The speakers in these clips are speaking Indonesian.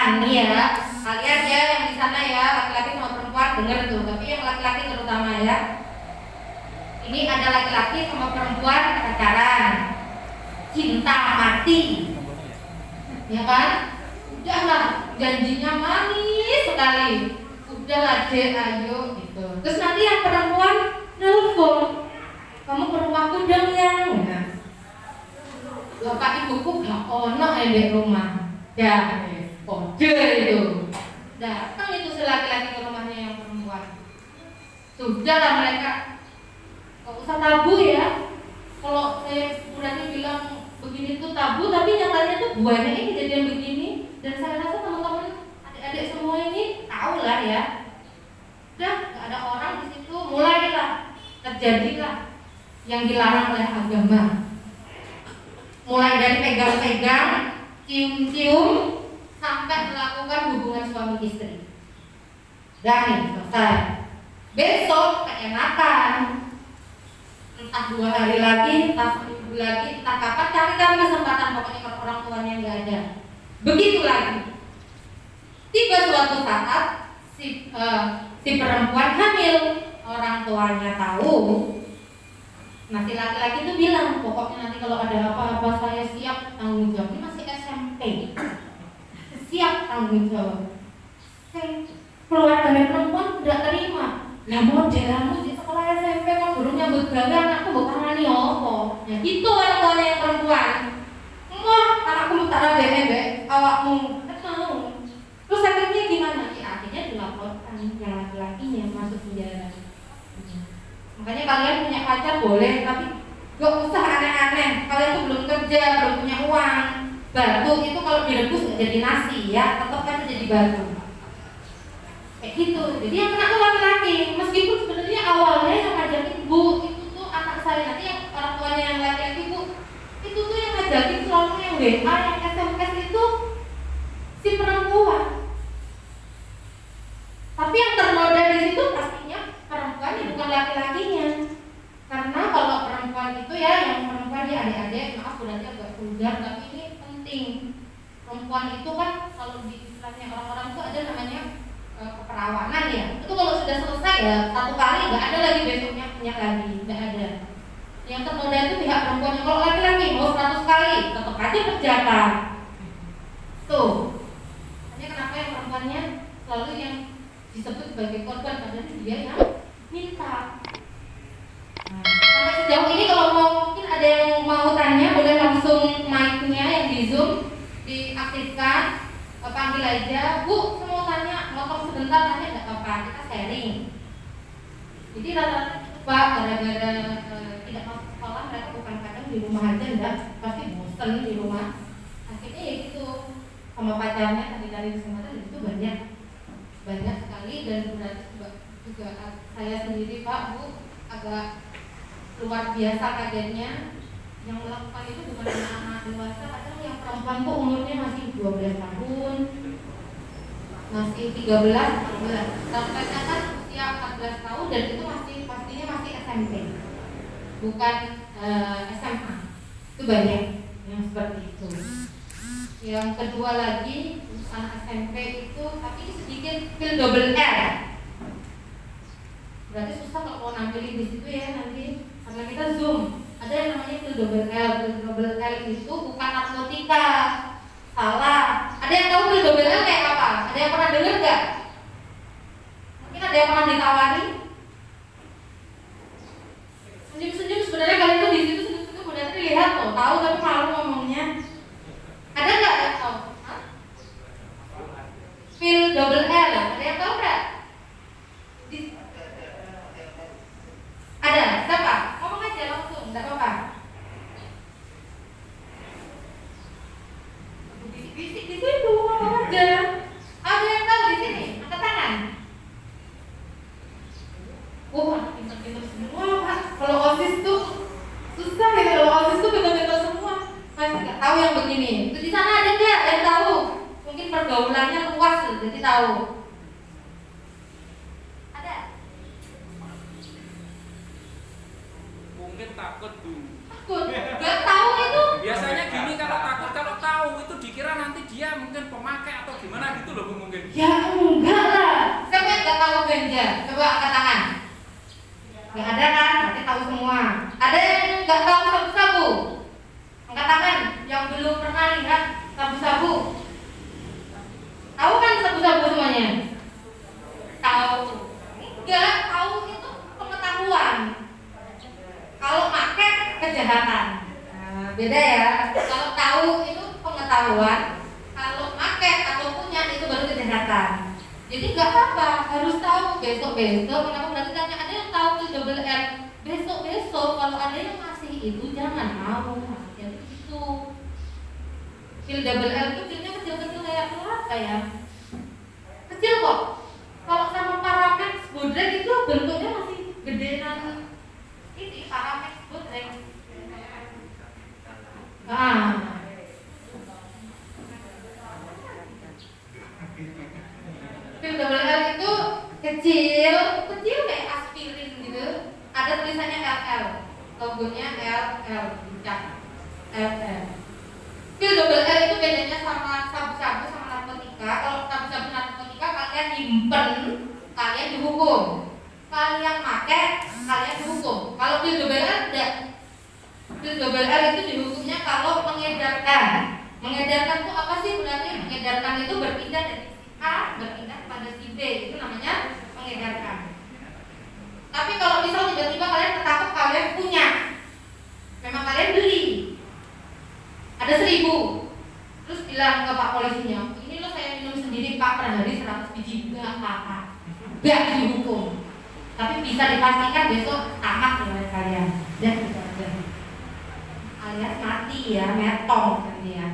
pacaran nih ya. Kalian ya yang di sana ya, laki-laki sama perempuan dengar tuh, tapi yang laki-laki terutama ya. Ini ada laki-laki sama perempuan pacaran, cinta mati, ya kan? Udahlah, janjinya manis sekali. Udahlah deh, ayo gitu. Terus nanti yang perempuan nelfon, kamu ke rumahku dong ya. Nah, bapak ibuku gak ono di rumah. Ya, kode itu. Datang itu si laki-laki ke rumahnya yang perempuan. Sudahlah mereka, gak usah tabu ya. Kalau saya berani bilang begini tuh tabu, tapi nyatanya tuh buahnya ini kejadian begini. Dan saya rasa teman-teman adik-adik semua ini tahu lah ya. Udah gak ada orang di situ, mulailah terjadilah yang dilarang oleh agama. Mulai dari pegang-pegang, cium-cium, sampai melakukan hubungan suami istri. Dan nih selesai. Besok keenakan, entah 2 hari lagi, entah 1 minggu lagi, entah kapan, cari kesempatan pokoknya kalau orang tuanya nggak ada. Begitu lagi. Tiba suatu saat si perempuan hamil, orang tuanya tahu. Nah si laki-laki itu bilang, pokoknya nanti kalau ada apa-apa saya siap tanggung jawab. Ini masih SMP, siap tanggung jawab. Keluar dari perempuan tidak terima. Lah modelmu di sekolah SMP kok baru nyambut gawe anakku mbok tangani apa? Ya gitu orang tuanya yang perempuan. Wah, anakku tak ada mbek awakmu. Mau. Terus akhirnya gimana? Ya akhirnya dilaporkan yang laki-lakinya masuk penjara. Makanya kalian punya pacar boleh, tapi gak usah aneh-aneh. Kalian tuh belum kerja, belum punya uang. Batu itu kalau direbus gak jadi nasi ya, tetap kan jadi batu. Kayak gitu. Jadi yang kena tuh laki-laki. Meskipun sebenarnya awalnya yang ngajakin, Bu, itu tuh anak saya. Nanti yang orang tuanya yang laki-laki, Bu, itu tuh yang ngajakin selalu yang WA, yang SMS itu si perempuan. Tapi yang ternoda di situ pastinya perempuannya, bukan laki-lakinya. Karena kalau perempuan itu ya, yang perempuan ya adik-adik, maaf berarti agak vulgar, tapi ini penting. Perempuan itu kan kalau di istilahnya orang-orang itu ada namanya keperawanan ya. Itu kalau sudah selesai ya 1 kali nggak ada lagi besoknya punya lagi, nggak ada. Yang ternoda itu pihak perempuannya. Kalau laki-laki mau 100 kali tetap aja berjata. Tuh. Hanya kenapa yang perempuannya selalu yang disebut sebagai korban, padahal dia yang minta. Nah, sampai sejauh ini kalau mungkin ada yang mau tanya boleh langsung mic-nya yang di Zoom diaktifkan, panggil aja, Bu, saya mau tanya, motor sebentar tanya nggak apa-apa, kita sharing. Jadi rata-rata Pak gara-gara tidak masuk sekolah mereka bukan kadang di rumah aja enggak, pasti bosen di rumah. Akhirnya ya gitu sama pacarnya tadi kesempatan itu banyak sekali dan berarti juga saya sendiri Pak Bu agak luar biasa kagetnya. Yang melakukan itu bukan anak-anak dewasa, kadang yang perempuan tuh umurnya masih 12 tahun, masih 13, 14, sampai kan usia 14 tahun dan itu pastinya masih SMP, bukan SMA. Itu banyak yang seperti itu. Yang kedua lagi anak SMP itu, tapi ini sedikit feel double R. Berarti susah kalau mau nampilin di situ ya nanti karena kita zoom. Ada yang namanya pil double L. Pil double L itu bukan narkotika. Salah. Ada yang tahu pil double L kayak apa? Ada yang pernah dengar nggak? Mungkin ada yang pernah ditawari? Senyum-senyum sebenarnya kalian tuh di situ senyum-senyum berarti lihat tuh, tahu tapi malu ngomongnya. Ada nggak yang tahu? Pil double L. Ada yang tahu nggak? Ada. Siapa? Ngomong aja langsung. Nggak apa-apa. Bisik-bisik di situ, ngomong aja. Ada yang tahu di sini? Angkat tangan. Wah, pintar-pintar semua Pak. Kalau OSIS tuh susah ya. Kalau OSIS tuh pintar-pintar semua. Masih nggak tahu yang begini. Itu di sana ada nggak yang tahu? Mungkin pergaulannya luas, jadi tahu. Ada? Mungkin takut Bu. Takut? Nggak tahu itu? Biasanya gini, kalau takut, kalau tahu itu dikira nanti dia mungkin pemakai atau gimana loh Bu mungkin. Ya enggak lah. Siapa yang nggak tahu ganja? Coba angkat tangan. Nggak ada kan? Berarti tahu semua. Ada yang nggak tahu sabu-sabu? Angkat tangan. Yang belum pernah lihat sabu-sabu. Tahu kan sabu-sabu semuanya? Tahu. Enggak, tahu itu pengetahuan. Kalau pakai kejahatan. Nah, beda ya. Kalau tahu itu pengetahuan. Kalau pakai atau punya itu baru kejahatan. Jadi nggak apa-apa, harus tahu besok-besok. Kenapa berarti tanya ada yang tahu itu double R besok-besok. Kalau ada yang masih itu jangan mau. Jadi itu pil double R itu pilnya kecil-kecil kayak apa ya? Kecil kok. Kalau sama Paramex Bodrek itu bentuknya masih gedean ini Paramex Bodrek. Nah, pil double L itu kecil kayak aspirin gitu. Ada tulisannya LL, logonya LL, bukan LL. Pil double L itu bedanya sama sabu-sabu sama narkotika. Kalau sabu-sabu narkotika kalian nyimpen, kalian dihukum. Kalian pakai, kalian dihukum. Kalau pil double L tidak. Pil double L itu dihukumnya kalau mengedarkan. Mengedarkan itu apa sih berarti? Mengedarkan itu berpindah dari A berpindah pada si B, itu namanya mengedarkan. Tapi kalau misal tiba-tiba kalian ketangkep kalian punya, memang kalian beli, ada 1000, terus bilang ke Pak polisinya, ini loh saya minum sendiri Pak per hari 100 biji, nggak apa-apa, nggak dihukum. Tapi bisa dipastikan besok tamat oleh kalian, dan gitu aja. Alias mati ya, metong nanti ya.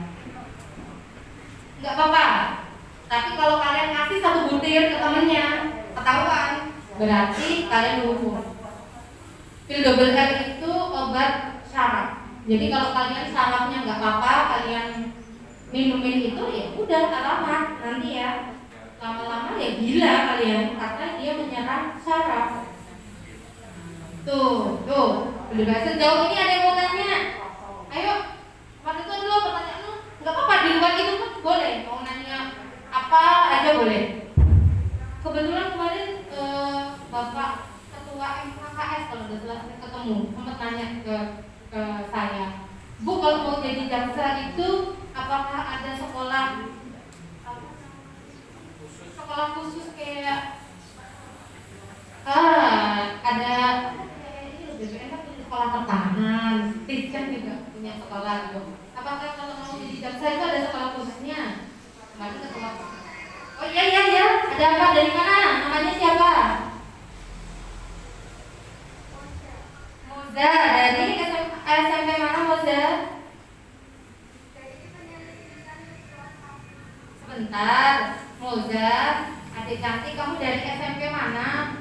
Nggak apa-apa. Tapi kalau kalian ngasih 1 butir ke temennya, ketahuan, berarti kalian dihukum. Pil double R itu obat saraf. Jadi kalau kalian sarafnya nggak apa-apa, kalian minumin itu ya udah alamat nanti ya. Lama-lama ya gila kalian karena dia menyerang saraf. Tuh. Udah sejauh ini ada yang mau tanya? Ayo, waktu itu dulu pertanyaan lu. Nggak apa-apa di luar itu kan boleh mau nanya. Apa aja boleh. Kebetulan kemarin Bapak Ketua MKKS kalau udah selesai ketemu sempat nanya ke saya, Bu kalau mau jadi jaksa itu apakah ada sekolah khusus kayak ada ini lebih enak sekolah pertahanan, Stitchen juga punya sekolah gitu. Apakah kalau mau jadi jaksa itu ada sekolah khususnya? Kemarin ketua. Oh iya, ada apa dari mana? Namanya siapa? Moza dari SMP mana Moza? Sebentar, Moza, adik cantik kamu dari SMP mana?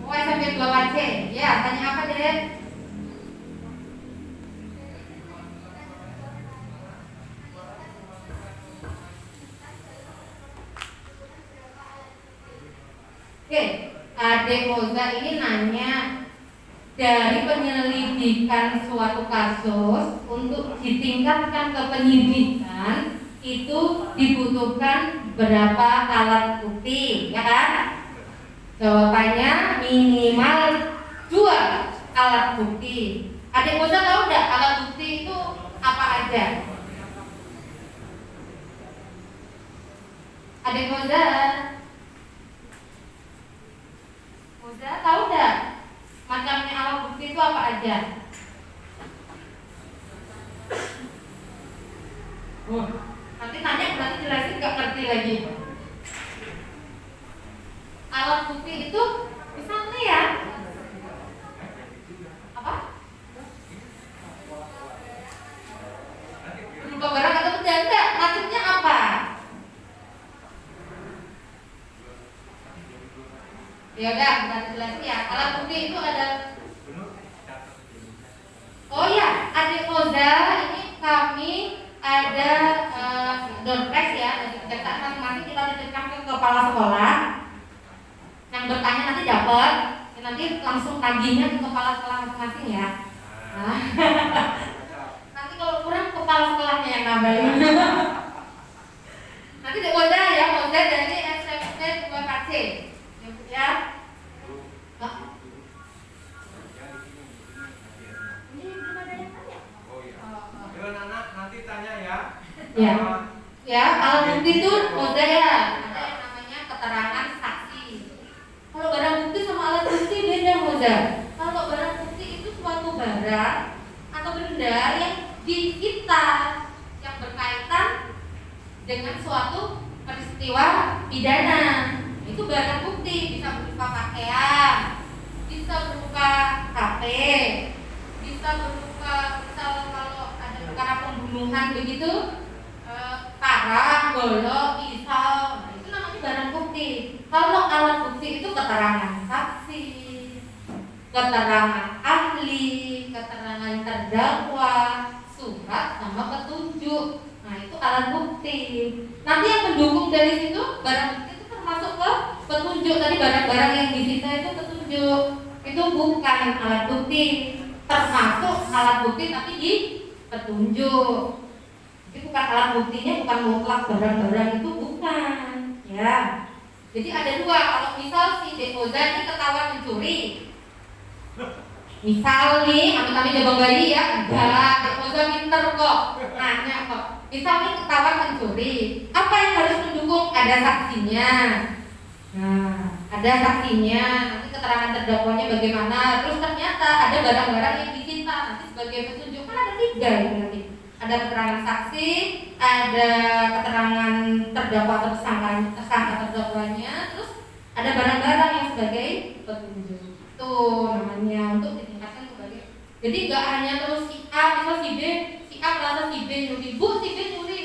Oh SMP 2C. Ya, tanya apa deh? Oke, adik Moza ini nanya dari penyelidikan suatu kasus untuk ditingkatkan ke penyidikan itu dibutuhkan berapa alat bukti, ya kan? Jawabannya minimal 2 alat bukti. Adik Moza tahu nggak alat bukti itu apa aja? Adik Moza tahu nggak macamnya alat bukti itu apa aja? Nanti tanya berarti jelasin nggak ngerti lagi. Alat bukti itu misalnya ya apa? Berupa barang atau benda, macamnya apa? Ya udah, berarti jelasin ya. Alat bukti itu ada. Oh ya, adik Moza ini kami ada doorpress ya dari kejaksaan masing-masing kita titipkan ke kepala sekolah. Yang bertanya nanti dapat, nanti langsung tagihnya ke kepala sekolah masing-masing ya. Nah. Nanti kalau kurang kepala sekolahnya yang nambahin. Ya. Ya, alat bukti itu moda ya. Ada yang namanya keterangan saksi. Kalau barang bukti sama alat bukti beda moda. Kalau barang bukti itu suatu barang atau benda yang disita yang berkaitan dengan suatu peristiwa pidana. Itu barang bukti, bisa berupa pakaian, bisa berupa HP, bisa berupa misal kalau ada perkara pembunuhan begitu, parang, golok, pisau, nah, itu namanya barang bukti. Kalau alat bukti itu keterangan saksi, keterangan ahli, keterangan terdakwa, surat sama petunjuk. Nah itu alat bukti. Nanti yang mendukung dari situ barang bukti itu termasuk ke petunjuk. Tadi barang-barang yang disita itu petunjuk. Itu bukan alat bukti, termasuk alat bukti tapi di petunjuk. Itu bukan alat buktinya, bukan mutlak barang-barang itu bukan. Ya. Jadi ada dua. Kalau misal si Dekoza ini ketahuan mencuri, misal nih, kami jaga bayi ya, enggak, Dekoza pinter kok, nanya kok. Misal nih ketahuan mencuri, apa yang harus mendukung? Ada saksinya. Nah, ada saksinya, nanti keterangan terdakwanya bagaimana. Terus ternyata ada barang-barang yang disita, nanti sebagai petunjuk. Kan ada tiga itu nanti. Ada keterangan saksi, ada keterangan terdakwa atau tersangka terdakwanya, terus ada barang-barang yang sebagai petunjuk. Itu namanya untuk ditingkatkan sebagai. Jadi nggak hanya terus si A, misal si B, si A merasa si B nyuri, bu si B nyuri,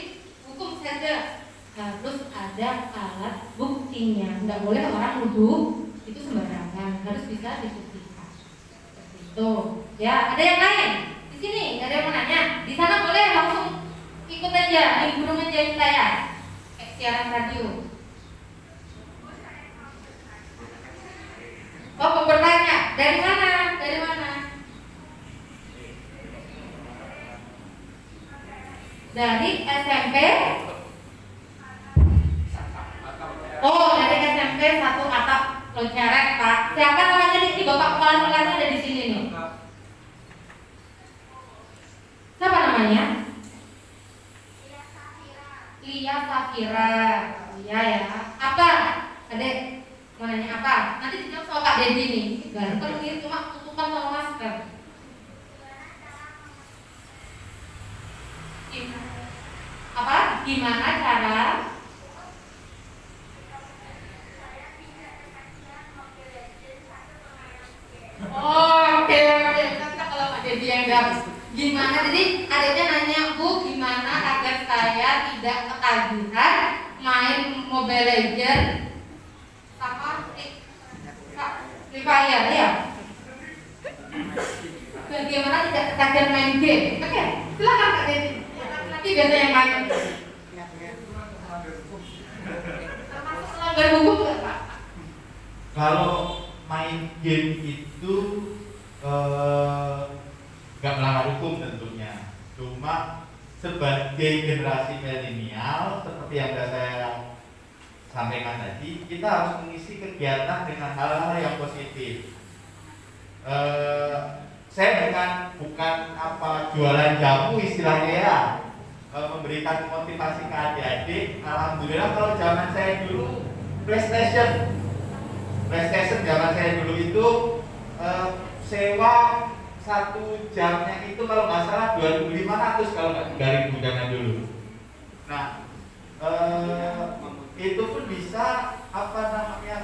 hukum saja. Nah, terus ada alat buktinya. Nggak boleh orang nuduh itu sembarangan, harus bisa dibuktikan. Seperti itu. Ya, ada yang lain? Di sini nggak ada yang mau nanya. Di sana boleh langsung ikut aja, nimbrung aja kita ya. Kayak siaran radio. Oh, mau bertanya. Dari mana? Dari mana? Dari SMP? Oh, dari SMP 1 Atap Loncaret, Pak. Siapa namanya di Bapak kepala sekolahnya ada di sini nih? Siapa namanya? Lia Safira. Iya ya. Apa? Adek mau nanya apa? Nanti dijawab sama Kak Dedi nih. Ganteng nih, cuma tutupan sama masker. Apa? Gimana cara? Oh, oke. Nanti kalau Kak Dedi yang jawab. Gimana? Jadi adiknya nanya, Bu, gimana agar saya tidak ketagihan main Mobile Legends sama Free Fire ya? Bagaimana tidak ketagihan main game? Oke, silakan Kak Dedi. Nanti biasa yang main. Termasuk melanggar hukum nggak Pak? Kalau main game itu nggak melanggar hukum tentunya. Cuma sebagai generasi milenial seperti yang sudah saya sampaikan tadi, kita harus mengisi kegiatan dengan hal-hal yang positif. Saya bukan jualan jamu istilahnya ya, memberikan motivasi ke adik-adik. Alhamdulillah kalau zaman saya dulu PlayStation zaman saya dulu itu sewa 1 jamnya itu kalau nggak salah 2.500 kalau nggak 3.000 zaman dulu. Nah itu pun bisa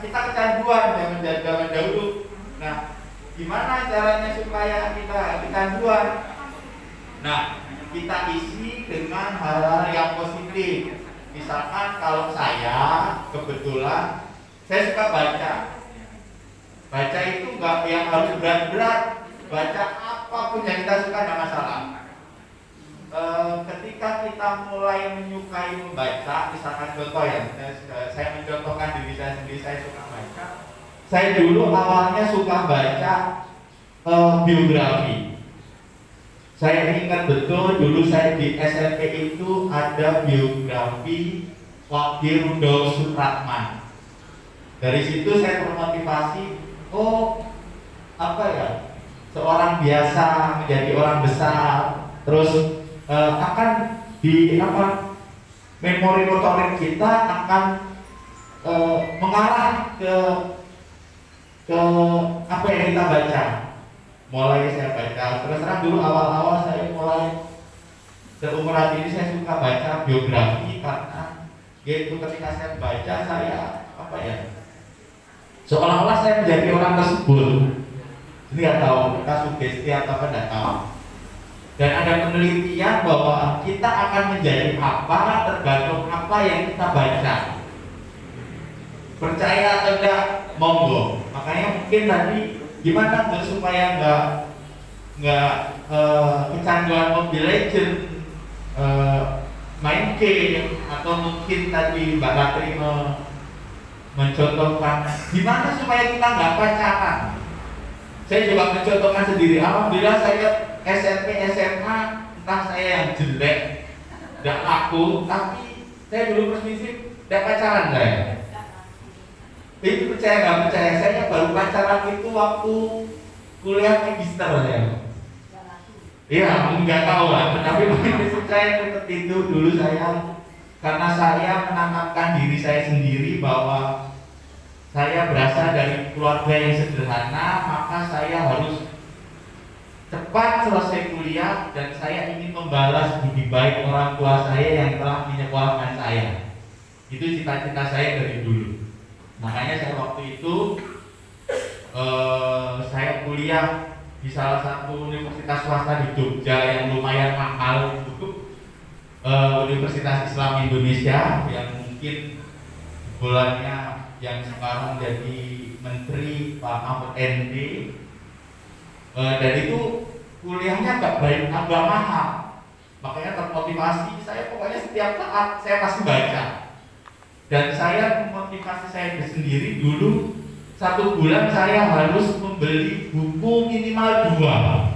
kita kecanduan zaman dahulu. Nah gimana caranya supaya kita kecanduan? Nah kita isi dengan hal-hal yang positif. Misalkan kalau saya kebetulan saya suka baca itu nggak yang harus berat-berat, baca apapun yang kita suka nggak masalah. Ketika kita mulai menyukai membaca, misalkan contoh ya, saya mencontohkan diri saya sendiri, saya suka baca. Saya dulu awalnya suka baca biografi. Saya ingat betul dulu saya di SMP itu ada biografi Wakil Rudolf Supratman. Dari situ saya termotivasi, seorang biasa menjadi orang besar, terus akan memori motorik kita akan mengarah ke apa yang kita baca. Mulai saya baca, terus terang dulu awal-awal saya mulai seumuran ini saya suka baca biografi karena yaitu ketika saya baca saya apa ya, seolah-olah saya menjadi orang tersebut. Ini nggak tahu kita sugesti atau apa, nggak tahu. Dan ada penelitian bahwa kita akan menjadi apa tergantung apa yang kita baca. Percaya atau enggak, monggo. Makanya mungkin tadi gimana tuh supaya nggak kecanduan Mobile Legend, main game, atau mungkin tadi Mbak Ratri mencontohkan gimana supaya kita nggak pacaran. Saya juga mencontohkan sendiri. Alhamdulillah saya SMP SMA entah saya yang jelek, tidak laku, tapi saya dulu permisif, tidak pacaran saya. Itu percaya nggak percaya, saya baru pacaran itu waktu kuliah magister saya. Iya, nggak tahu lah, tapi mungkin saya seperti itu dulu saya, karena saya menanamkan diri saya sendiri bahwa saya berasal dari keluarga yang sederhana, maka saya harus cepat selesai kuliah dan saya ingin membalas budi baik orang tua saya yang telah menyekolahkan saya. Itu cita-cita saya dari dulu. Makanya saya waktu itu saya kuliah di salah satu universitas swasta di Jogja yang lumayan mahal itu, Universitas Islam Indonesia, yang mungkin bulannya yang sekarang jadi menteri Pak Mahfud MD. Dan itu kuliahnya agak mahal, makanya termotivasi saya pokoknya setiap saat saya pasti baca. Dan saya memotivasi saya sendiri dulu, 1 bulan saya harus membeli buku minimal 2.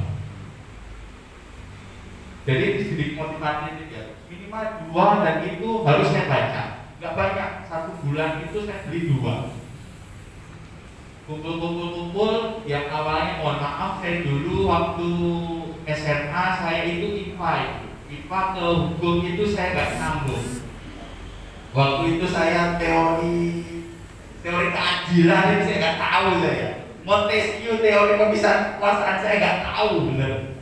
Jadi sedikit motivasi ya, minimal 2 dan itu harus saya baca. Gak banyak, 1 bulan itu saya beli 2. Kumpul, yang awalnya mohon maaf saya dulu waktu SMA saya itu IPA ke hukum itu saya gak sambung. Waktu itu saya teori keadilan itu saya nggak tahu saya. Montesquieu teori pemisahan kekuasaan saya nggak tahu bener.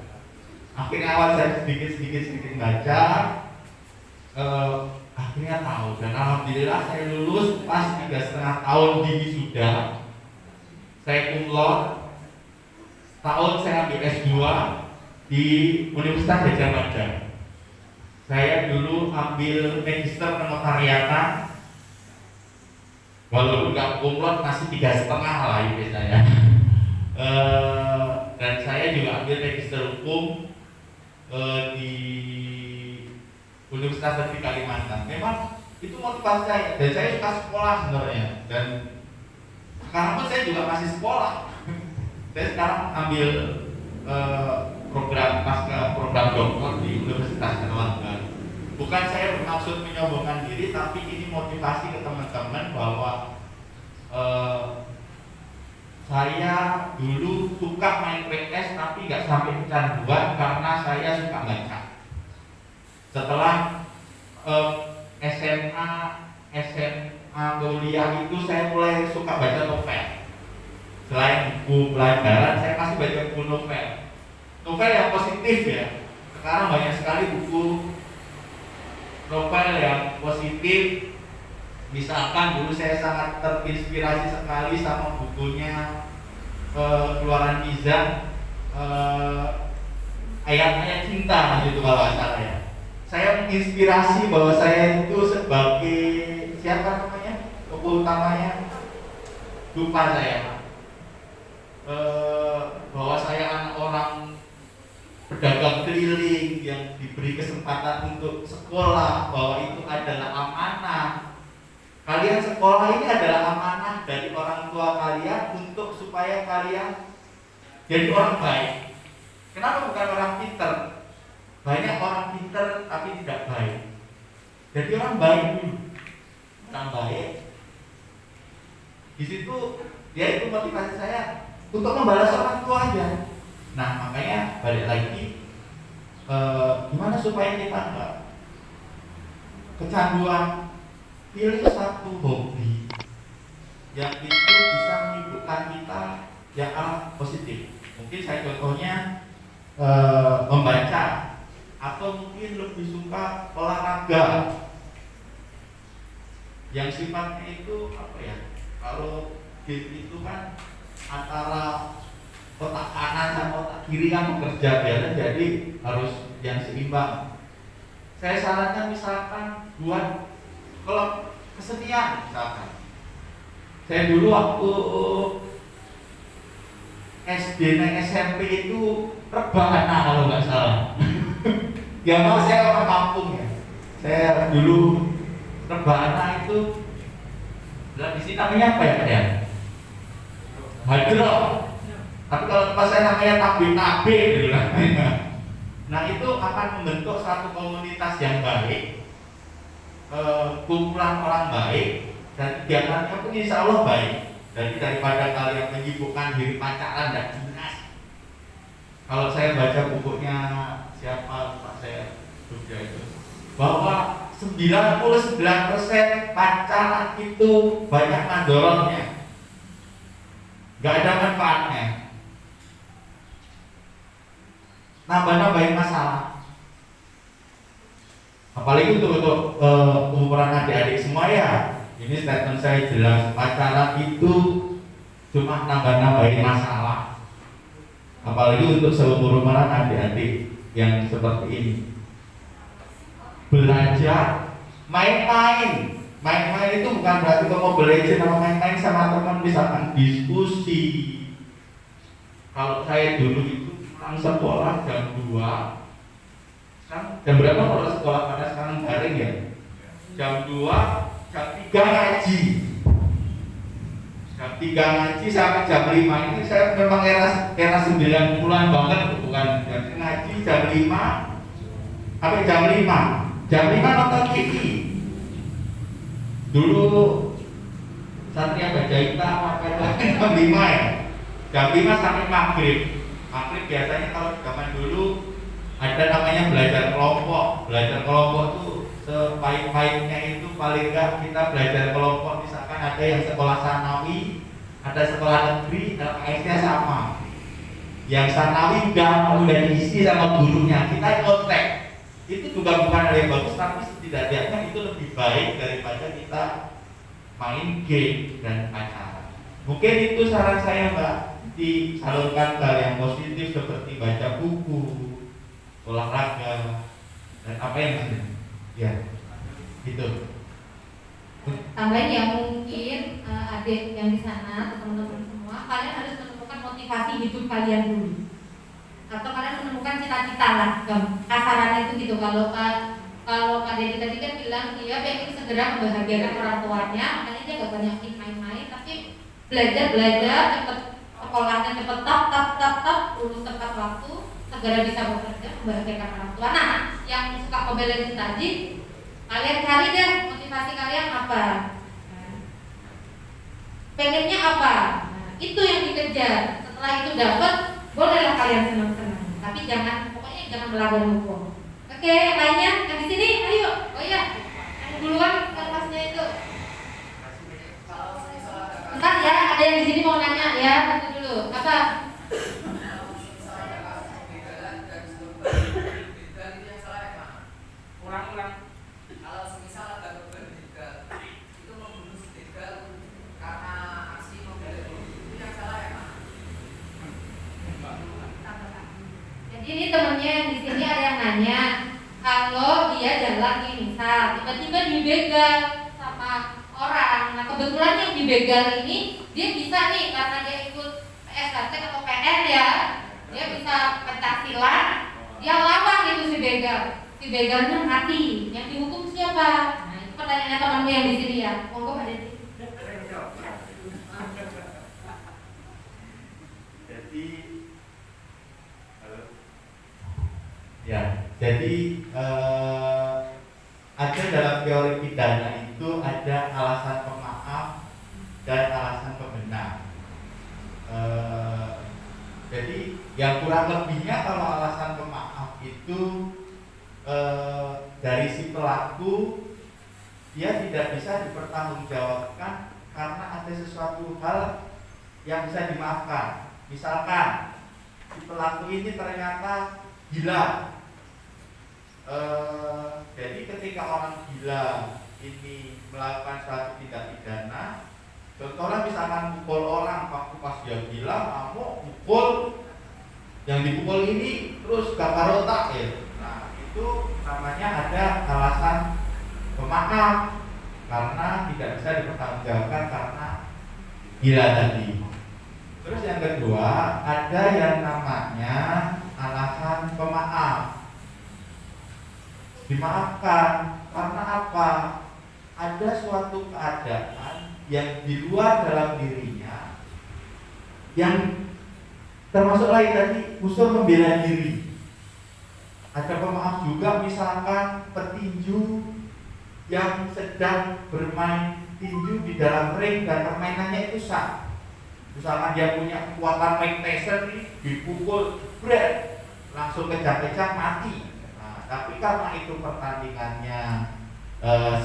Akhirnya awal saya sedikit baca, akhirnya tahu dan alhamdulillah saya lulus pas 3,5 tahun di wisuda. Saya cum laude, tahun saya ambil S2 di Universitas Gadjah Mada. Saya dulu ambil magister penotariatan, walaupun nggak cum laude masih 3,5 lah itu saya. Dan saya juga ambil magister hukum di Universitas Negeri Kalimantan. Memang itu motivasi saya dan saya suka sekolah sebenarnya, dan sekarang pun saya juga masih sekolah. Saya sekarang ambil program doktor di Universitas Erlangga. Bukan saya bermaksud menyombongkan diri, tapi ini motivasi ke teman-teman bahwa saya dulu suka main PS tapi nggak sampai kecanduan karena saya suka baca. Setelah SMA kuliah itu saya mulai suka baca novel. Selain buku pelajaran, saya masih baca buku novel. Novel yang positif ya. Sekarang banyak sekali buku novel yang positif. Misalkan dulu saya sangat terinspirasi sekali sama bukunya keluaran Mizan, ayat-ayat cinta gitu kalau nggak salah ya. Saya menginspirasi bahwa saya itu sebagai siapa namanya, tokoh utamanya lupa saya, bahwa saya anak orang pedagang keliling yang diberi kesempatan untuk sekolah, bahwa itu adalah amanah. Kalian sekolah ini adalah amanah dari orang tua kalian untuk supaya kalian jadi orang baik. Kenapa bukan orang pinter? Banyak orang pinter tapi tidak baik. Jadi orang baik dulu, orang baik. Di situ ya itu motivasi saya untuk membalas orang tua aja. Nah makanya balik lagi, gimana supaya kita enggak kecanduan, pilih satu hobi yang itu bisa menyibukkan kita yang arah positif. Mungkin saya contohnya membaca, atau mungkin lebih suka olahraga yang sifatnya itu apa ya? Kalau game itu kan antara otak kanan sama otak kiri kan bekerja biasa, jadi harus yang seimbang. Saya sarankan misalkan buat kalau kesenian misalkan. Saya dulu waktu SD naik SMP itu rebana kalau nggak salah. Ya mau saya orang kampung ya. Saya dulu rebana itu, dan di sini namanya apa ya Pak ya? Hadro. Tapi kalau pas saya namanya tabik-tabik gitu lah. Nah itu akan membentuk satu komunitas yang baik, kumpulan orang baik, dan kegiatannya pun insya Allah baik. Jadi daripada kalian menyibukkan diri pacaran dan dinas. Kalau saya baca bukunya siapa Pak saya Jogja itu, bahwa 99% pacaran itu banyak mandorotnya, nggak ada manfaatnya, nambah-nambahin masalah. Apalagi untuk umuran adik-adik semua ya. Ini statement saya jelas, pacaran itu cuma nambah-nambahin masalah. Apalagi untuk seumuran adik-adik yang seperti ini. Belajar, main-main. Main-main itu bukan berarti kamu belajar sama main-main sama teman, misalkan diskusi. Kalau saya dulu itu pulang sekolah jam 2. Sekarang jam berapa kalau sekolah pada sekarang daring ya? Jam 2, jam 3 ngaji. Jam 3 ngaji sampai jam 5 ini saya memang era 90-an banget, bukan ngaji jam 5 sampai jam 5. Jam 5 nonton TV. Dulu Satria Baja Hitam apa jam 5 ya. Jam 5 sampai maghrib. Maghrib biasanya kalau zaman dulu ada namanya belajar kelompok. Belajar kelompok tuh sebaik-baiknya itu paling enggak kita belajar kelompok, misalkan ada yang sekolah sanawi, ada sekolah negeri, LKS-nya sama. Yang sanawi udah diisi sama gurunya, kita kontak. Itu juga bukan hal yang bagus, tapi setidaknya itu lebih baik daripada kita main game dan pacaran. Mungkin itu saran saya Mbak, disalurkan hal yang positif seperti baca buku, olahraga, dan apa yang lain. Ya, gitu. Tambahin ya, mungkin adik yang di sana, teman-teman semua, kalian harus menemukan motivasi hidup kalian dulu, atau kalian menemukan cita-cita lah, kasarannya itu gitu. Kalau Kak Dedi tadi kan bilang dia pengen segera membahagiakan orang tuanya, makanya dia gak banyakin main-main, tapi belajar cepet, sekolahnya cepet tap, lulus tepat waktu, segera bisa bekerja membahagiakan orang tua. Nah, yang suka kebelain tadi, kalian cari deh motivasi kalian apa, pengennya apa. Nah, itu yang dikejar. Setelah itu dapat, bolehlah kalian senang-senang, tapi pokoknya jangan melanggar hukum. Oke, lainnya yang di sini, ayo. Oh iya, yang duluan kelasnya itu. Bentar ya, ada yang di sini mau nanya ya, tunggu dulu. Apa? Kurang-kurang. Kalau semisal ada beban begal, itu membunuh begal karena aksi membela itu yang salah ya Pak? Jadi ini temennya yang di sini ada yang nanya, kalau dia jalan nih misal tiba-tiba dibegal sama orang. Nah kebetulan yang dibegal ini dia bisa nih karena dia ikut PSKT atau PN ya, dia bisa pencaksilat, dia lawan itu si begal. Si begalnya mati, yang dihukum siapa? Nah itu pertanyaannya temanmu yang di sini ya. Monggo Pak Dedi. Jadi, ya, jadi ada dalam teori pidana itu ada alasan pemaaf dan alasan pembenar. Jadi yang kurang lebihnya kalau alasan pemaaf itu dari si pelaku dia tidak bisa dipertanggungjawabkan karena ada sesuatu hal yang bisa dimaafkan. Misalkan si pelaku ini ternyata gila. Jadi ketika orang gila ini melakukan suatu tindak pidana, contohnya misalkan pukul orang, waktu pas dia gila, kamu pukul, yang dipukul ini terus bakar otak ya. Nah itu namanya ada alasan pemaaf karena tidak bisa dipertanggungjawabkan karena gila tadi. Terus yang kedua ada yang namanya alasan pemaaf. Dimaafkan karena apa? Ada suatu keadaan yang di luar dalam dirinya yang termasuk lagi tadi unsur membela diri. Ada pemaaf juga, misalkan petinju yang sedang bermain tinju di dalam ring dan permainannya itu sah. Misalkan dia punya kekuatan Mike Tyson nih, dipukul berat langsung kejang-kejang mati. Nah, tapi karena itu pertandingannya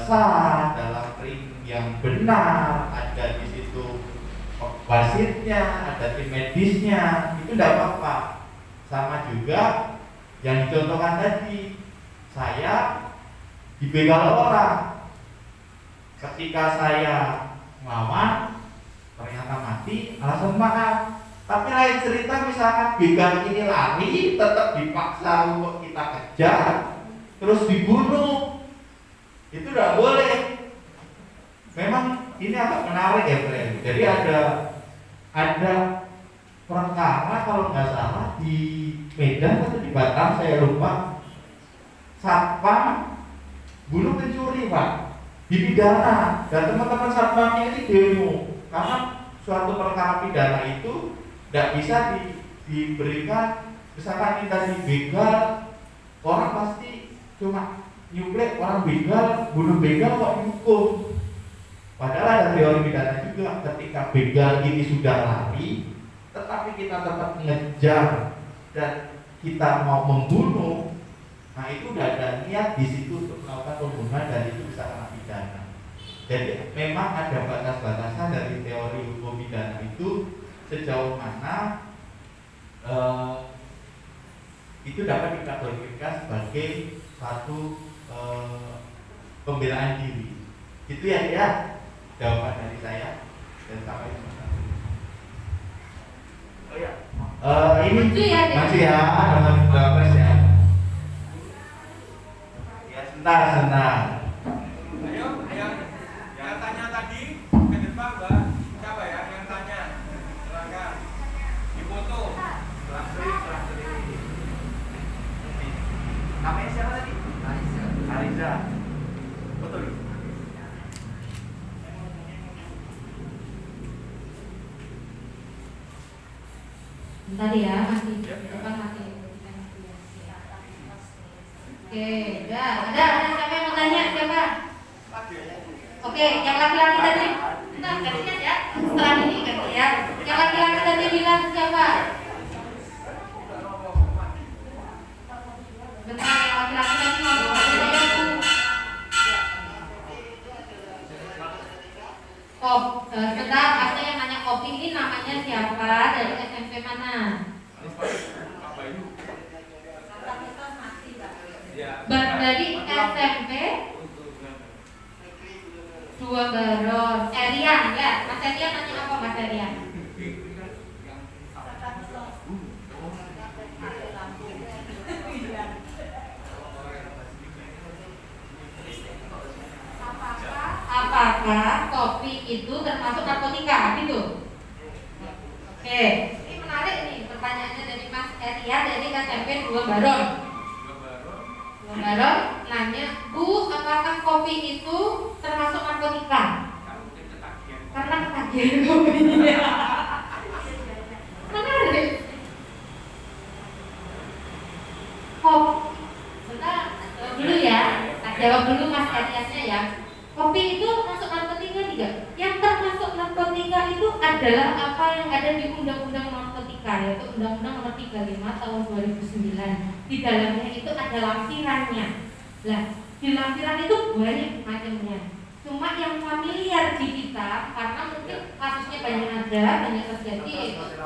sah dalam ring yang benar, ada di situ wasitnya, ada tim medisnya, itu tidak apa-apa. Sama juga yang dicontohkan tadi, saya dibegal orang. Ketika saya melawan, ternyata mati, alasan maaf. Tapi lain cerita misalkan begal ini lari, tetap dipaksa untuk kita kejar, terus dibunuh, itu tidak boleh. Memang ini agak menarik ya, Bre. Jadi ada perkara kalau nggak salah di Medan atau di Batam, saya lupa, satpam bunuh pencuri, Pak, dipidana, dan teman-teman satpamnya ini demo karena suatu perkara pidana itu tidak bisa diberikan. Misalkan kita dibegal, orang pasti cuma nyuplek orang begal, bunuh begal kok dihukum. Padahal ada teori pidana juga, ketika begal ini sudah lari, tetapi kita tetap mengejar dan kita mau membunuh, nah itu udah ada niat di situ untuk melakukan pembunuhan dan itu bisa kena pidana. Jadi memang ada batas-batasan dari teori hukum pidana itu sejauh mana itu dapat dikategorikan sebagai satu pembelaan diri. Itu ya jawaban dari saya dan sampai ini maju ya dengan Bapak ya. Ya sebentar. Ayo, yang tanya tadi ke depan, Mbak. Siapa ya yang tanya? Silakan. Dipoto. Namanya siapa tadi? Ariza. Betul. Tadi ya, masih depan masih. Oke, udah. Ada siapa yang mau tanya? Siapa? Oke, yang laki-laki tadi. Bentar, gantian ya. Setelah ini ganti ya. Yang laki-laki tadi bilang siapa? Bentar, yang laki-laki tadi ngomong apa ya, Bu? Sebentar, ada yang nanya kopi ini namanya siapa? Dari SMP mana? Apa itu? Dari SMP 2 Baron. Erian ya, Mas Erian nanya apa Mas Erian? Apakah kopi itu termasuk narkotika gitu? Oke, ini menarik nih pertanyaannya dari Mas Erian dari SMP 2 Baron. Baron nanya, Bu, apakah kopi itu termasuk narkotika? Karena ketagihan kopinya. Menarik. Bentar, dulu ya. Jawab dulu Mas Eriannya ya. Kopi itu masuk narkotika tidak? Yang termasuk narkotika itu adalah apa yang ada di Undang-Undang Narkotika, yaitu Undang-Undang Nomor 35 Tahun 2009. Di dalamnya itu ada lampirannya. Nah, di lampiran itu banyak macamnya. Cuma yang familiar di kita karena mungkin kasusnya banyak terjadi yaitu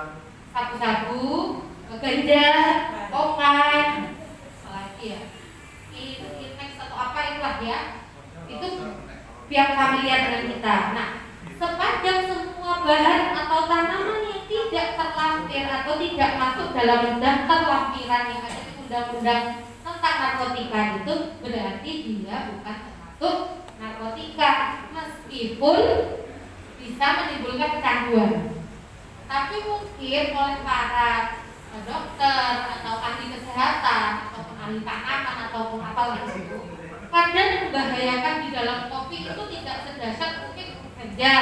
sabu-sabu, ganja, kokain, apalagi ya, Inex atau apa itulah ya, itu yang familiar dengan kita. Nah, sepanjang semua bahan atau tanaman yang tidak terlampir atau tidak masuk dalam daftar lampiran yang ada di undang-undang tentang narkotika itu berarti dia bukan termasuk narkotika meskipun bisa menimbulkan kecanduan. Tapi mungkin oleh para dokter atau ahli kesehatan ataupun ahli tanaman ataupun apalah itu kadang membahayakan di dalam kopi itu tidak sedahsyat mungkin ganja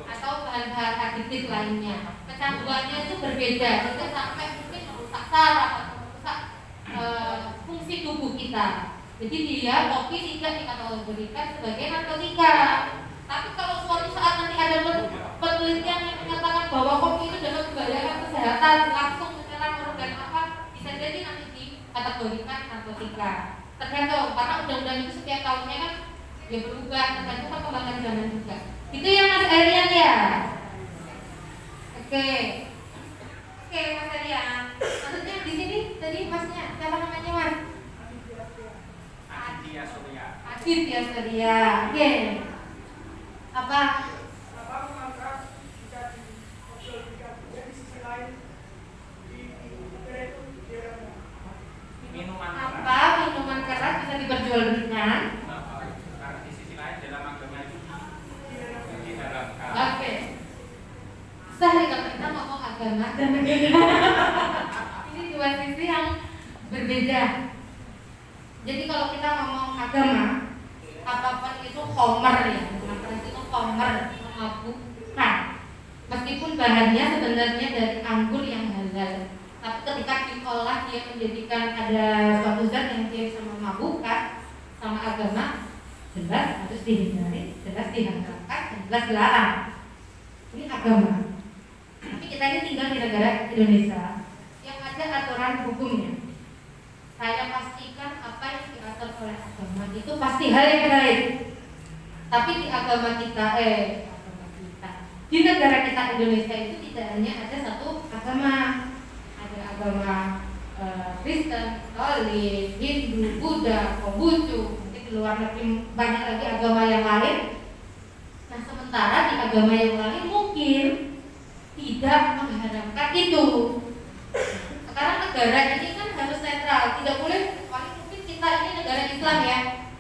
atau bahan-bahan adiktif lainnya. Kecanduannya itu berbeda, sehingga sampai mungkin merusak saraf atau merusak fungsi tubuh kita. Jadi dia kopi tidak dikategorikan sebagai narkotika. Tapi kalau suatu saat nanti ada penelitian yang mengatakan bahwa kopi itu dapat membahayakan kesehatan, langsung menyerang organ apa, bisa jadi nanti dikategorikan narkotika. Tergantung, karena undang-undang itu setiap tahunnya kan ya berubah, tergantung perkembangan zaman juga. Itu yang Mas Arian ya. Oke, Mas Arian. Maksudnya di sini tadi Masnya siapa namanya Mas? Aditya Surya. Aditya Surya. Oke. Apa? Minuman keras bisa diperjualbelikan. Karena di sisi lain dalam agama itu diharamkan. Oke. Sehari kalau kita ngomong agama dan negara, ini dua sisi yang berbeda. Jadi kalau kita ngomong agama, apapun itu khomer ya, minuman keras itu khomer, memabukkan. Meskipun bahannya sebenarnya dari anggur yang halal, tapi ketika diolah dia menjadikan ada suatu zat yang dia bisa memabukkan, sama agama jelas harus dihindari, jelas diharamkan, jelas dilarang. Ini agama. Tapi kita ini tinggal di negara Indonesia yang ada aturan hukumnya. Saya pastikan apa yang diatur oleh agama itu pasti hal yang baik. Tapi di agama kita, di negara kita Indonesia itu tidak hanya ada satu agama. Ada agama Kristen, Katolik, Hindu, Buddha, Konghucu. Mungkin di luar negeri banyak lagi agama yang lain. Nah, sementara di agama yang lain mungkin tidak mengharapkan itu. Sekarang negara ini kan harus netral, tidak boleh. Mungkin kita ini negara Islam ya,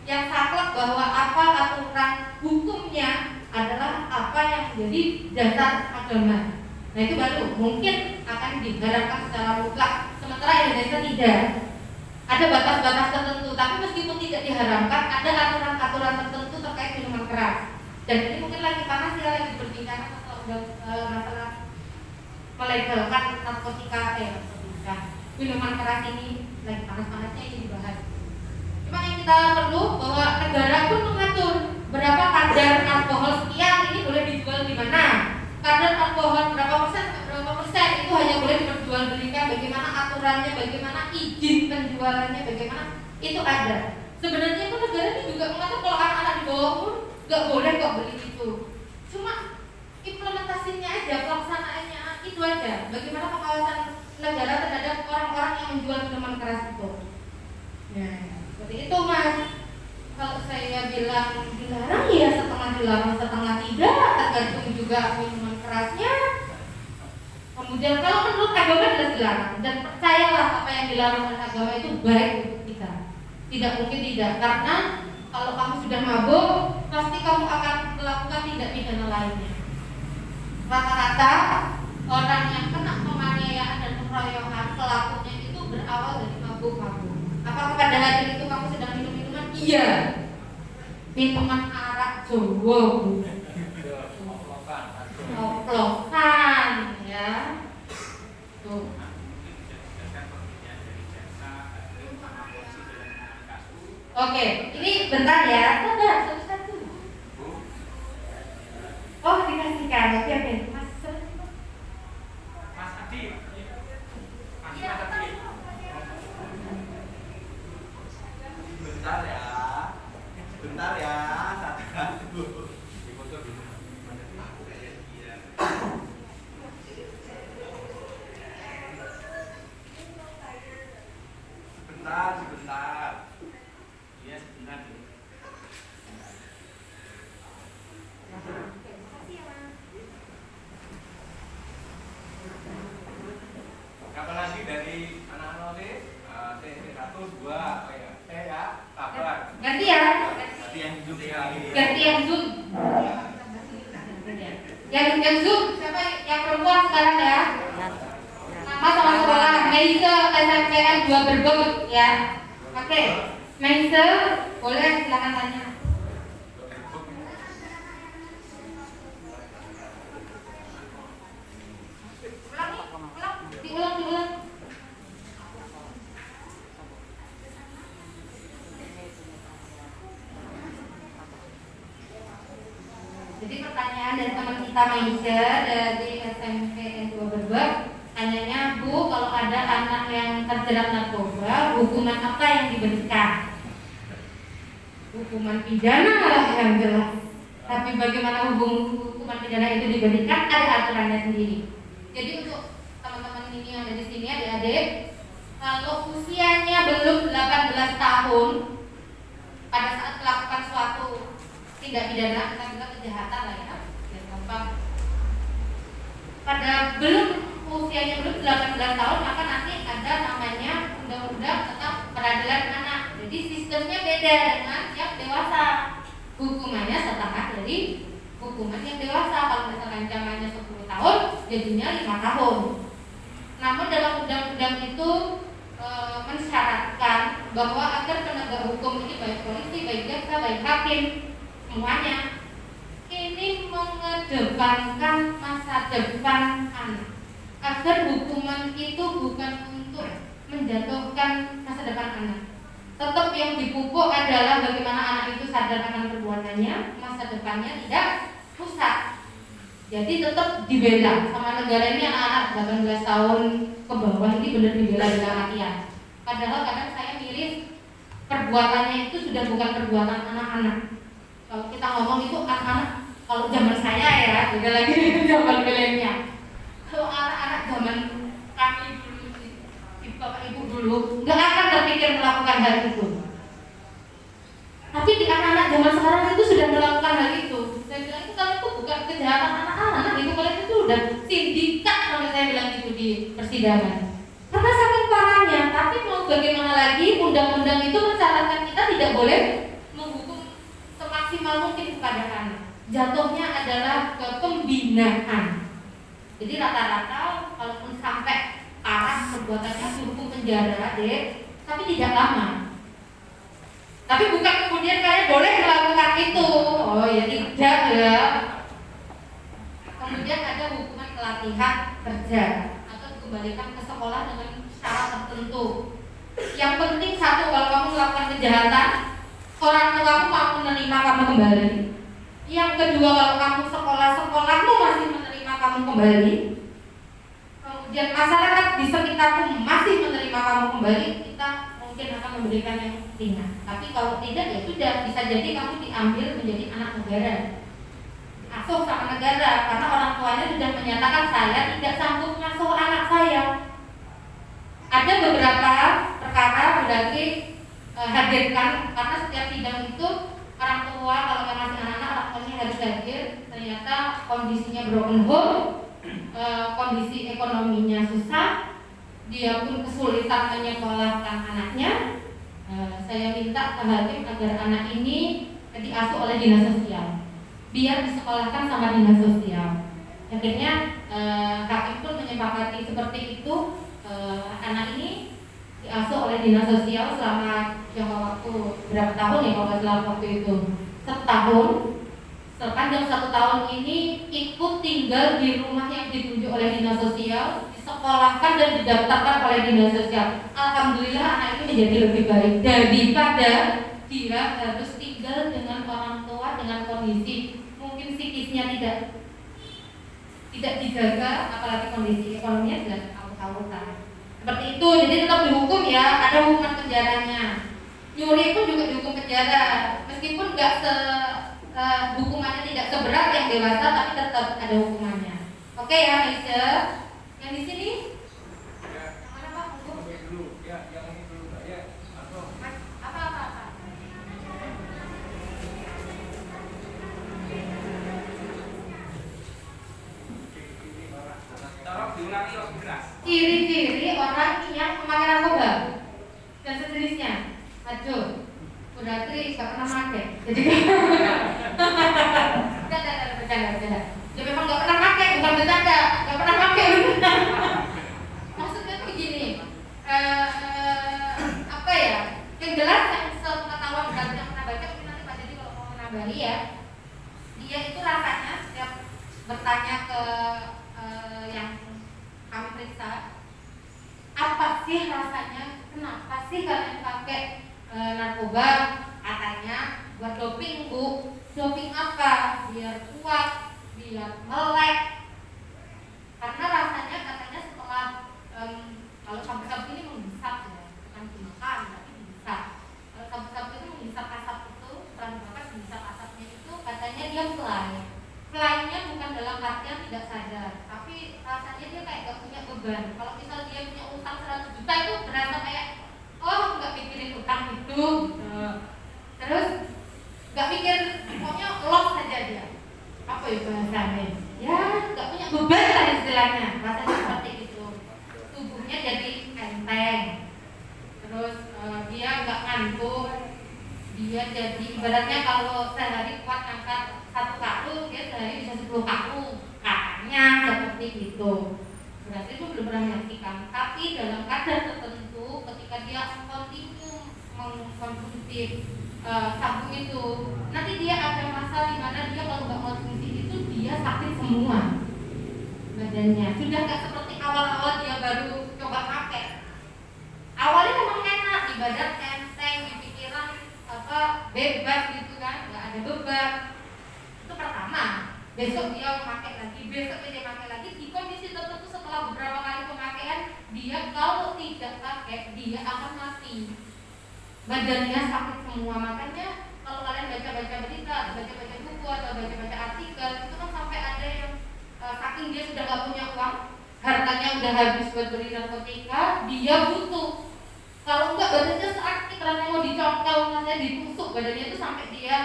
yang saklek bahwa apa aturan hukumnya adalah apa yang menjadi dasar agama. Nah itu baru mungkin akan diharapkan secara mutlak. Sementara Indonesia tidak. Ada batas-batas tertentu, tapi meskipun tidak diharamkan, ada aturan-aturan tertentu terkait minuman keras. Dan ini mungkin lagi panas ya, lagi berbicara masalah melegalkan narkotika, minuman keras ini lagi panas-panasnya ini dibahas. Cuma yang kita perlu bahwa negara pun mengatur berapa kadar alkohol sekian ini boleh dijual di mana, kadar alkohol berapa persen itu hanya boleh diperjualbelikan, bagaimana aturannya, bagaimana izin penjualannya, bagaimana itu ada. Sebenarnya itu negara ini juga mengatur kalau anak-anak di bawah umur nggak boleh kok beli itu. Cuma implementasinya aja, pelaksanaannya itu aja. Bagaimana pengawasan negara terhadap orang-orang yang menjual minuman keras itu. Nah, seperti itu Mas. Kalau saya bilang dilarang ya setengah dilarang, setengah tidak, tergantung juga minuman kerasnya. Kemudian kalau menurut agama jelas dilarang, dan percayalah apa yang dilarang oleh agama itu baik untuk kita. Tidak mungkin tidak, karena kalau kamu sudah mabuk, pasti kamu akan melakukan tindak pidana lainnya. Rata-rata orang yang kena penganiayaan dan pengeroyokan, pelakunya itu berawal dari mabuk-mabuk. Apakah pada hari itu kamu sedang minum minuman? Iya. Minuman arak Jawa, Bu. Oplosan, ya. Tuh. Oke, ini bentar ya. Sabar, satu-satu. Oh, dikasihkan. Oke. Mas Adi. Iya, Adi. Bentar ya. Dipoto dulu. Sebentar. Iya, sebentar. Siapa lagi dari anak-anak otis? T1, 2, apa ya? Ya, kabar. Ganti ya. Tadi yang hidup sekali. Ganti yang Zoom. Yang Zoom siapa yang perempuan sekarang ya? Nama sama sekolah Meise SMPN 2 Berbong ya. Oke, Meise boleh silakan tanya. Diulang. Jadi pertanyaan dari teman kita Meise dari SMP N2 Berbek, tanyanya, Bu, kalau ada anak yang terjerat narkoba, hukuman apa yang diberikan? Hukuman pidana lah yang jelas. Tapi bagaimana hukuman pidana itu diberikan, ada aturannya sendiri. Jadi untuk teman-teman ini yang ada di sini, adik-adik, kalau usianya belum 18 tahun, pada saat melakukan suatu tindak pidana, kita bilang kejahatan lah ya, biar gampang. Pada usianya belum 18 tahun, maka nanti ada namanya undang-undang tentang peradilan anak. Jadi sistemnya beda dengan yang dewasa. Hukumannya setengah dari hukuman yang dewasa. Kalau misalkan ancamannya 10 tahun, jadinya 5 tahun. Namun dalam undang-undang itu mensyaratkan bahwa agar penegak hukum ini, baik polisi, baik jaksa, baik hakim, semuanya ini mengedepankan masa depan anak, agar hukuman itu bukan untuk menjatuhkan masa depan anak. Tetap yang dipupuk adalah bagaimana anak itu sadar akan perbuatannya, masa depannya tidak rusak. Jadi tetap dibela sama negara ini. Anak-anak 18 tahun ke bawah ini benar dibela dalam artian. Padahal kadang saya miris, perbuatannya itu sudah bukan perbuatan anak-anak. Kalau kita ngomong itu anak-anak, kalau zaman saya ya, beda lagi zaman milenial. Kalau anak-anak zaman kami dulu, bapak ibu dulu, nggak akan terpikir melakukan hal itu. Tapi di anak-anak zaman sekarang itu sudah melakukan hal itu. Saya bilang itu kalau itu bukan kejahatan anak-anak, itu kalau itu udah sindikat, kalau saya bilang itu di persidangan. Karena saking parahnya. Tapi mau bagaimana lagi, undang-undang itu mensyaratkan kita tidak boleh menghukum semaksimal mungkin kepada anak. Jatuhnya adalah ke pembinaan. Jadi rata-rata kalaupun sampai parah perbuatannya dihukum penjara, dek, tapi tidak lama. Tapi bukan kemudian kalian boleh melakukan itu. Oh ya tidak ya. Kemudian ada hukuman pelatihan kerja atau dikembalikan ke sekolah dengan syarat tertentu. Yang penting satu, kalau kamu melakukan kejahatan, orang tua kamu mau menerima kamu kembali. Yang kedua, kalau kamu sekolahmu masih menerima kamu kembali. Kemudian masyarakat di sekitarmu masih menerima kamu kembali, kita mungkin akan memberikan yang ringan. Tapi kalau tidak, ya sudah, bisa jadi kamu diambil menjadi anak negara, asuh sama negara, karena orang tuanya sudah menyatakan saya tidak sanggup ngasuh anak saya. Ada beberapa perkara berarti hadirkan, karena setiap sidang itu orang tua kalau masih anak-anak, orang tuanya harus hadir. Ternyata kondisinya broken home, kondisi ekonominya susah, dia pun kesulitan menyekolahkan anaknya. Saya minta ke hakim agar anak ini diasuh oleh dinas sosial, biar disekolahkan sama dinas sosial. Akhirnya hakim pun menyepakati seperti itu. Anak ini diasuh oleh dinas sosial selama jangka waktu berapa tahun ya, kalau selama waktu itu setahun. Sepanjang 1 tahun ini ikut tinggal di rumah yang ditunjuk oleh dinas sosial, disekolahkan dan didaftarkan oleh dinas sosial. Alhamdulillah anak ini menjadi lebih baik daripada dia harus tinggal dengan orang tua dengan kondisi mungkin psikisnya tidak dijaga, apalagi kondisi ekonominya sudah tahu-tahuan. Seperti itu, jadi tetap dihukum ya, ada hukuman penjaranya. Nyuri pun juga dihukum penjara, meskipun nggak hukumannya tidak seberat yang dewasa, tapi tetap ada hukumannya. Oke ya, Malaysia. Yang di sini? Ya, Yang mana Pak? oke dulu. Ya, yang ini dulu Mbak. Ya, langsung. Apa? Tolong diulangi lebih keras. Ciri-ciri orang yang memakai narkoba dan sejenisnya. Maju. Udah Tri gak pernah pakai. Jadi bercanda. Dia memang gak pernah pakai, bukan bercanda. Gak pernah pakai. Maksudnya tuh begini. Apa ya? Yang jelas yang sepengetahuan dan yang pernah baca, mungkin nanti Pak Jadi kalau mau menambahi ya. Dia itu rasanya setiap bertanya ke yang kami periksa, apa sih rasanya, kenapa sih kalian pakai narkoba? Katanya buat doping Bu. Doping apa? Biar kuat, biar melek. Karena rasanya katanya setelah kalau sabu-sabu ini menghisap ya, bukan dimakan tapi menghisap. Kalau sabu-sabu itu menghisap asap itu, setelah dibakar menghisap asapnya itu katanya dia fly. Fly-nya bukan dalam artian tidak sadar, tapi rasanya dia kayak gak punya beban. Kalau misal dia punya utang 100 juta itu berasa kayak, oh gak pikirin utang itu gitu. Terus gak mikir, pokoknya loss saja dia. Apa ya bahasanya? Ya gak punya beban lah istilahnya. Rasanya seperti itu. Tubuhnya jadi enteng. Terus dia gak ngantuk. Dia jadi ibaratnya kalau sehari kuat angkat 1 karung, dia sehari bisa 10 karung. Katanya seperti itu. Berarti itu belum pernah menyaksikan. Tapi dalam kadar tertentu, ketika dia kontinu mengkonsumsi sabu itu, nanti dia ada masa di mana dia kalau nggak konsumsi itu dia sakit semua badannya. Sudah nggak seperti awal-awal dia baru coba pakai. Awalnya memang enak, di badan enteng, di pikiran bebas gitu kan, nggak ada beban. Itu pertama. Besok dia memakai lagi, besoknya dia pakai lagi. Di kondisi tertentu setelah beberapa kali pemakaian, dia kalau tidak pakai dia akan mati. Badannya sakit semua. Makanya kalau kalian baca-baca berita, baca-baca buku atau baca-baca artikel, itu kan sampai ada yang saking dia sudah gak punya uang, hartanya udah habis buat beli narkotika, dia butuh. Kalau enggak badannya sakit, karena mau dicongkel, rasanya ditusuk badannya itu sampai dia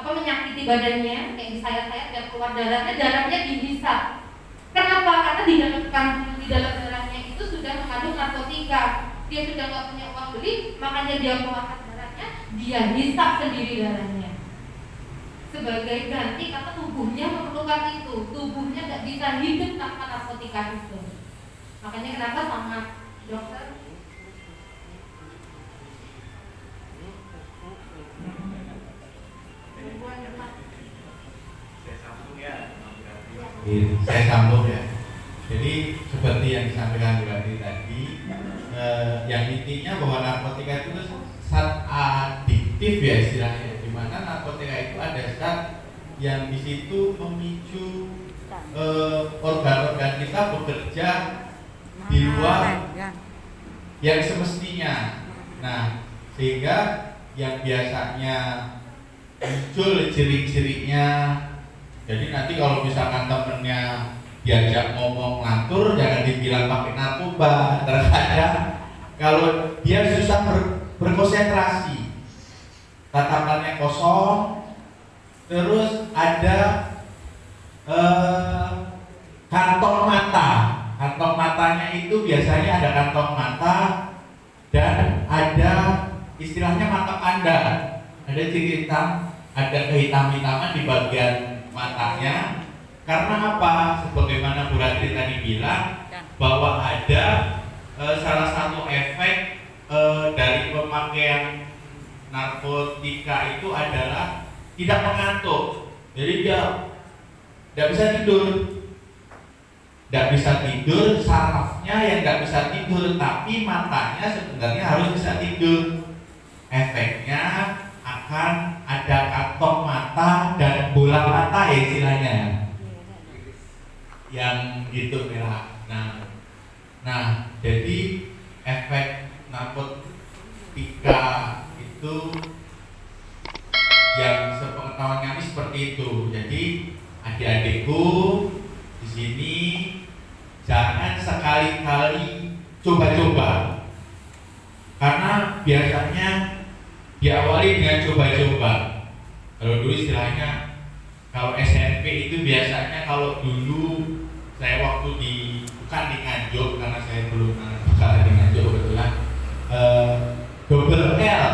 menyakiti badannya, kayak disayat-sayat biar keluar darahnya dihisap. Kenapa? Karena di dalam darahnya itu sudah mengandung narkotika. Dia sudah nggak punya uang beli, makanya dia keluarkan darahnya, dia hisap sendiri darahnya. Sebagai ganti karena tubuhnya memerlukan itu, tubuhnya nggak bisa hidup tanpa narkotika itu. Makanya kenapa sama dokter saya sambung ya. Jadi seperti yang disampaikan Bu Adi tadi, yang intinya bahwa narkotika itu zat adiktif ya istilahnya, di mana narkotika itu ada zat yang di situ memicu organ-organ kita bekerja di luar yang semestinya. Nah, sehingga yang biasanya muncul ciri-cirinya. Jadi nanti kalau misalkan temennya diajak ngomong ngatur, jangan dibilang pakai narkoba. Terkadang kalau dia susah berkonsentrasi, tatapannya kosong, terus ada kantong mata. Kantong matanya itu biasanya ada kantong mata dan ada istilahnya mata panda. Ada ciri hitam, ada kehitam-hitaman di bagian matanya. Karena apa? Sebagaimana Bu Ratri tadi bilang bahwa ada salah satu efek dari pemakaian narkotika itu adalah tidak mengantuk. Jadi dia tidak bisa tidur, sarafnya yang tidak bisa tidur, tapi matanya sebenarnya harus bisa tidur. Efeknya akan ada kantong mata dan bola mata ya istilahnya, yang gitu merah. Nah, jadi efek narkotika itu yang Assalamualaikum. Di sini jangan sekali-kali coba-coba, karena biasanya diawali dengan coba-coba. Kalau dulu istilahnya, kalau SMP itu biasanya, kalau dulu saya waktu bukan di Nganjuk, karena saya belum bukan di Nganjuk kebetulan, double L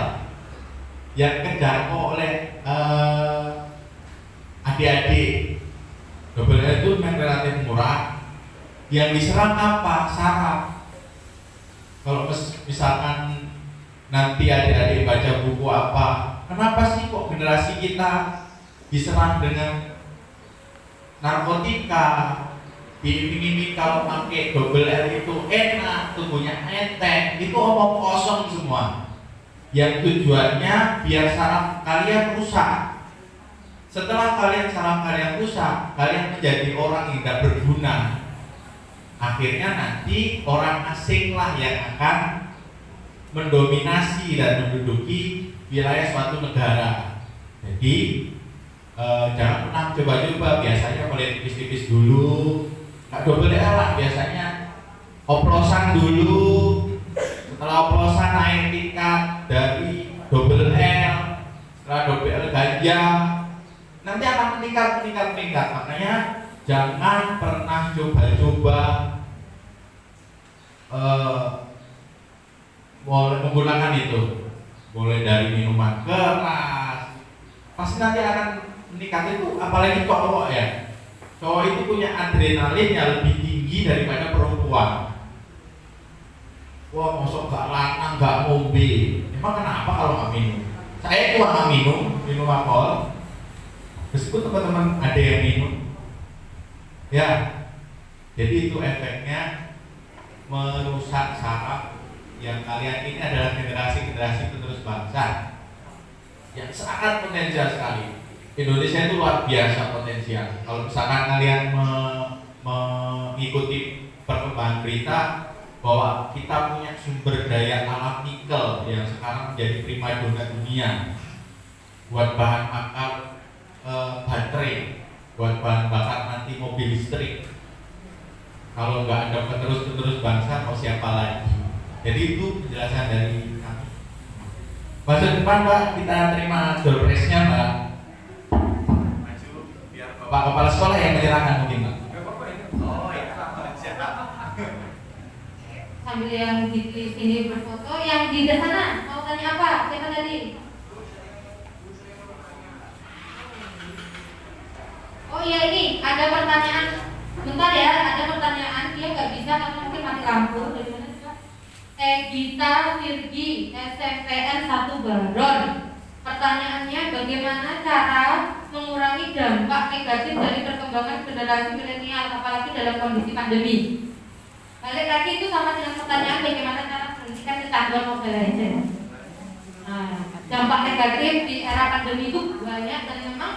yang kejangkau oleh adik-adik. Double L itu relatif murah. Yang diserang apa? Saraf. Kalau misalkan nanti adik-adik baca buku apa, kenapa sih kok generasi kita diserang dengan narkotika, diiming-iming kalau pakai double L itu enak, tubuhnya enteng, itu omong kosong semua. Yang tujuannya biar saraf kalian rusak. Setelah saraf kalian rusak, kalian menjadi orang yang tidak berguna. Akhirnya nanti orang asing lah yang akan mendominasi dan menduduki wilayah suatu negara. Jadi jangan pernah coba-coba. Biasanya mulai tipis-tipis dulu, nggak double L lah, biasanya oplosan dulu. Setelah oplosan naik tingkat dari double L, setelah double L ganja, nanti akan meningkat. Makanya jangan pernah coba-coba menggunakan itu. Mulai dari minuman keras, pasti nanti akan meningkat itu. Apalagi cowok ya, cowok itu punya adrenalin yang lebih tinggi daripada perempuan. Wah, masuk gak lanang, gak ngombe. Emang kenapa kalau gak minum? Saya tuh gak minum alkohol. Meskipun teman-teman ada yang minum, ya, jadi itu efeknya merusak saraf. Yang kalian ini adalah generasi penerus bangsa yang sangat potensial sekali. Indonesia itu luar biasa potensial. Kalau misalkan kalian mengikuti perkembangan berita bahwa kita punya sumber daya alam nikel yang sekarang menjadi primadona dunia buat bahan bakar baterai, buat bahan bakar nanti mobil listrik. Kalau nggak ada penerus bangsa, mau siapa lagi? Jadi itu penjelasan dari kami. Masa depan Pak, kita terima door prize-nya Pak. Pak Kepala Sekolah yang menyerahkan mungkin Pak. Oh ya, Sambil yang di sini berfoto, yang di sana mau tanya apa? Siapa tadi? Oh iya, ini ada pertanyaan. Bentar ya, ada pertanyaan. Dia nggak bisa karena mungkin mati lampu. Dari mana sih? Gita Virgi, SMPN 1 Baron. Pertanyaannya, bagaimana cara mengurangi dampak negatif dari perkembangan generasi milenial, apalagi dalam kondisi pandemi? Balik lagi itu sama dengan pertanyaan bagaimana cara menghentikan kecanduan Mobile Legends. Nah, dampak negatif di era pandemi itu banyak dan memang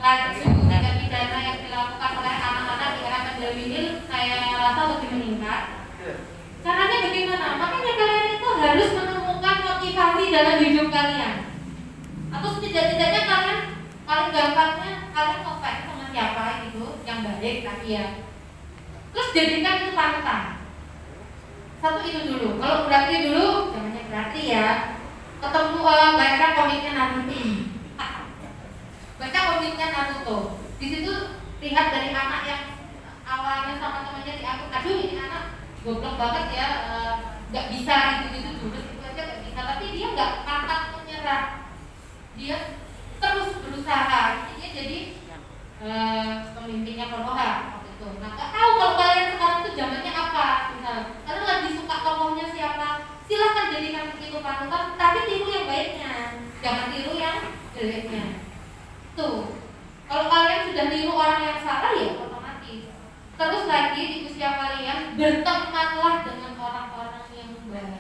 laju tindak pidana yang dilakukan oleh anak-anak di era pandemi ini saya rasa lebih meningkat. Caranya bagaimana? Makanya kalian itu harus menemukan motivasi dalam hidup kalian. Atau setidak-tidaknya kalian paling gampangnya kalian ngefans sama siapa gitu yang baik tapi ya. Terus jadikan itu panutan. Satu itu dulu. Kalau berarti dulu, jangannya berarti ya. Ketemu baca komiknya Naruto. Baca komiknya Naruto. Di situ lihat dari anak yang awalnya sama temannya diakui, aduh ini anak goblok banget ya, nggak bisa gitu dulu itu aja nggak bisa, tapi dia nggak pantang menyerah, dia terus berusaha, dia jadi pemimpinnya Konoha waktu itu. Nah nggak tahu kalau kalian sekarang itu zamannya apa, misalnya kalian lagi suka tokohnya siapa, silahkan jadikan itu panutan, tapi tiru yang baiknya, jangan tiru yang jeleknya. Tuh, kalau kalian sudah niru orang yang salah ya otomatis. Terus lagi di usia kalian bertemanlah dengan orang-orang yang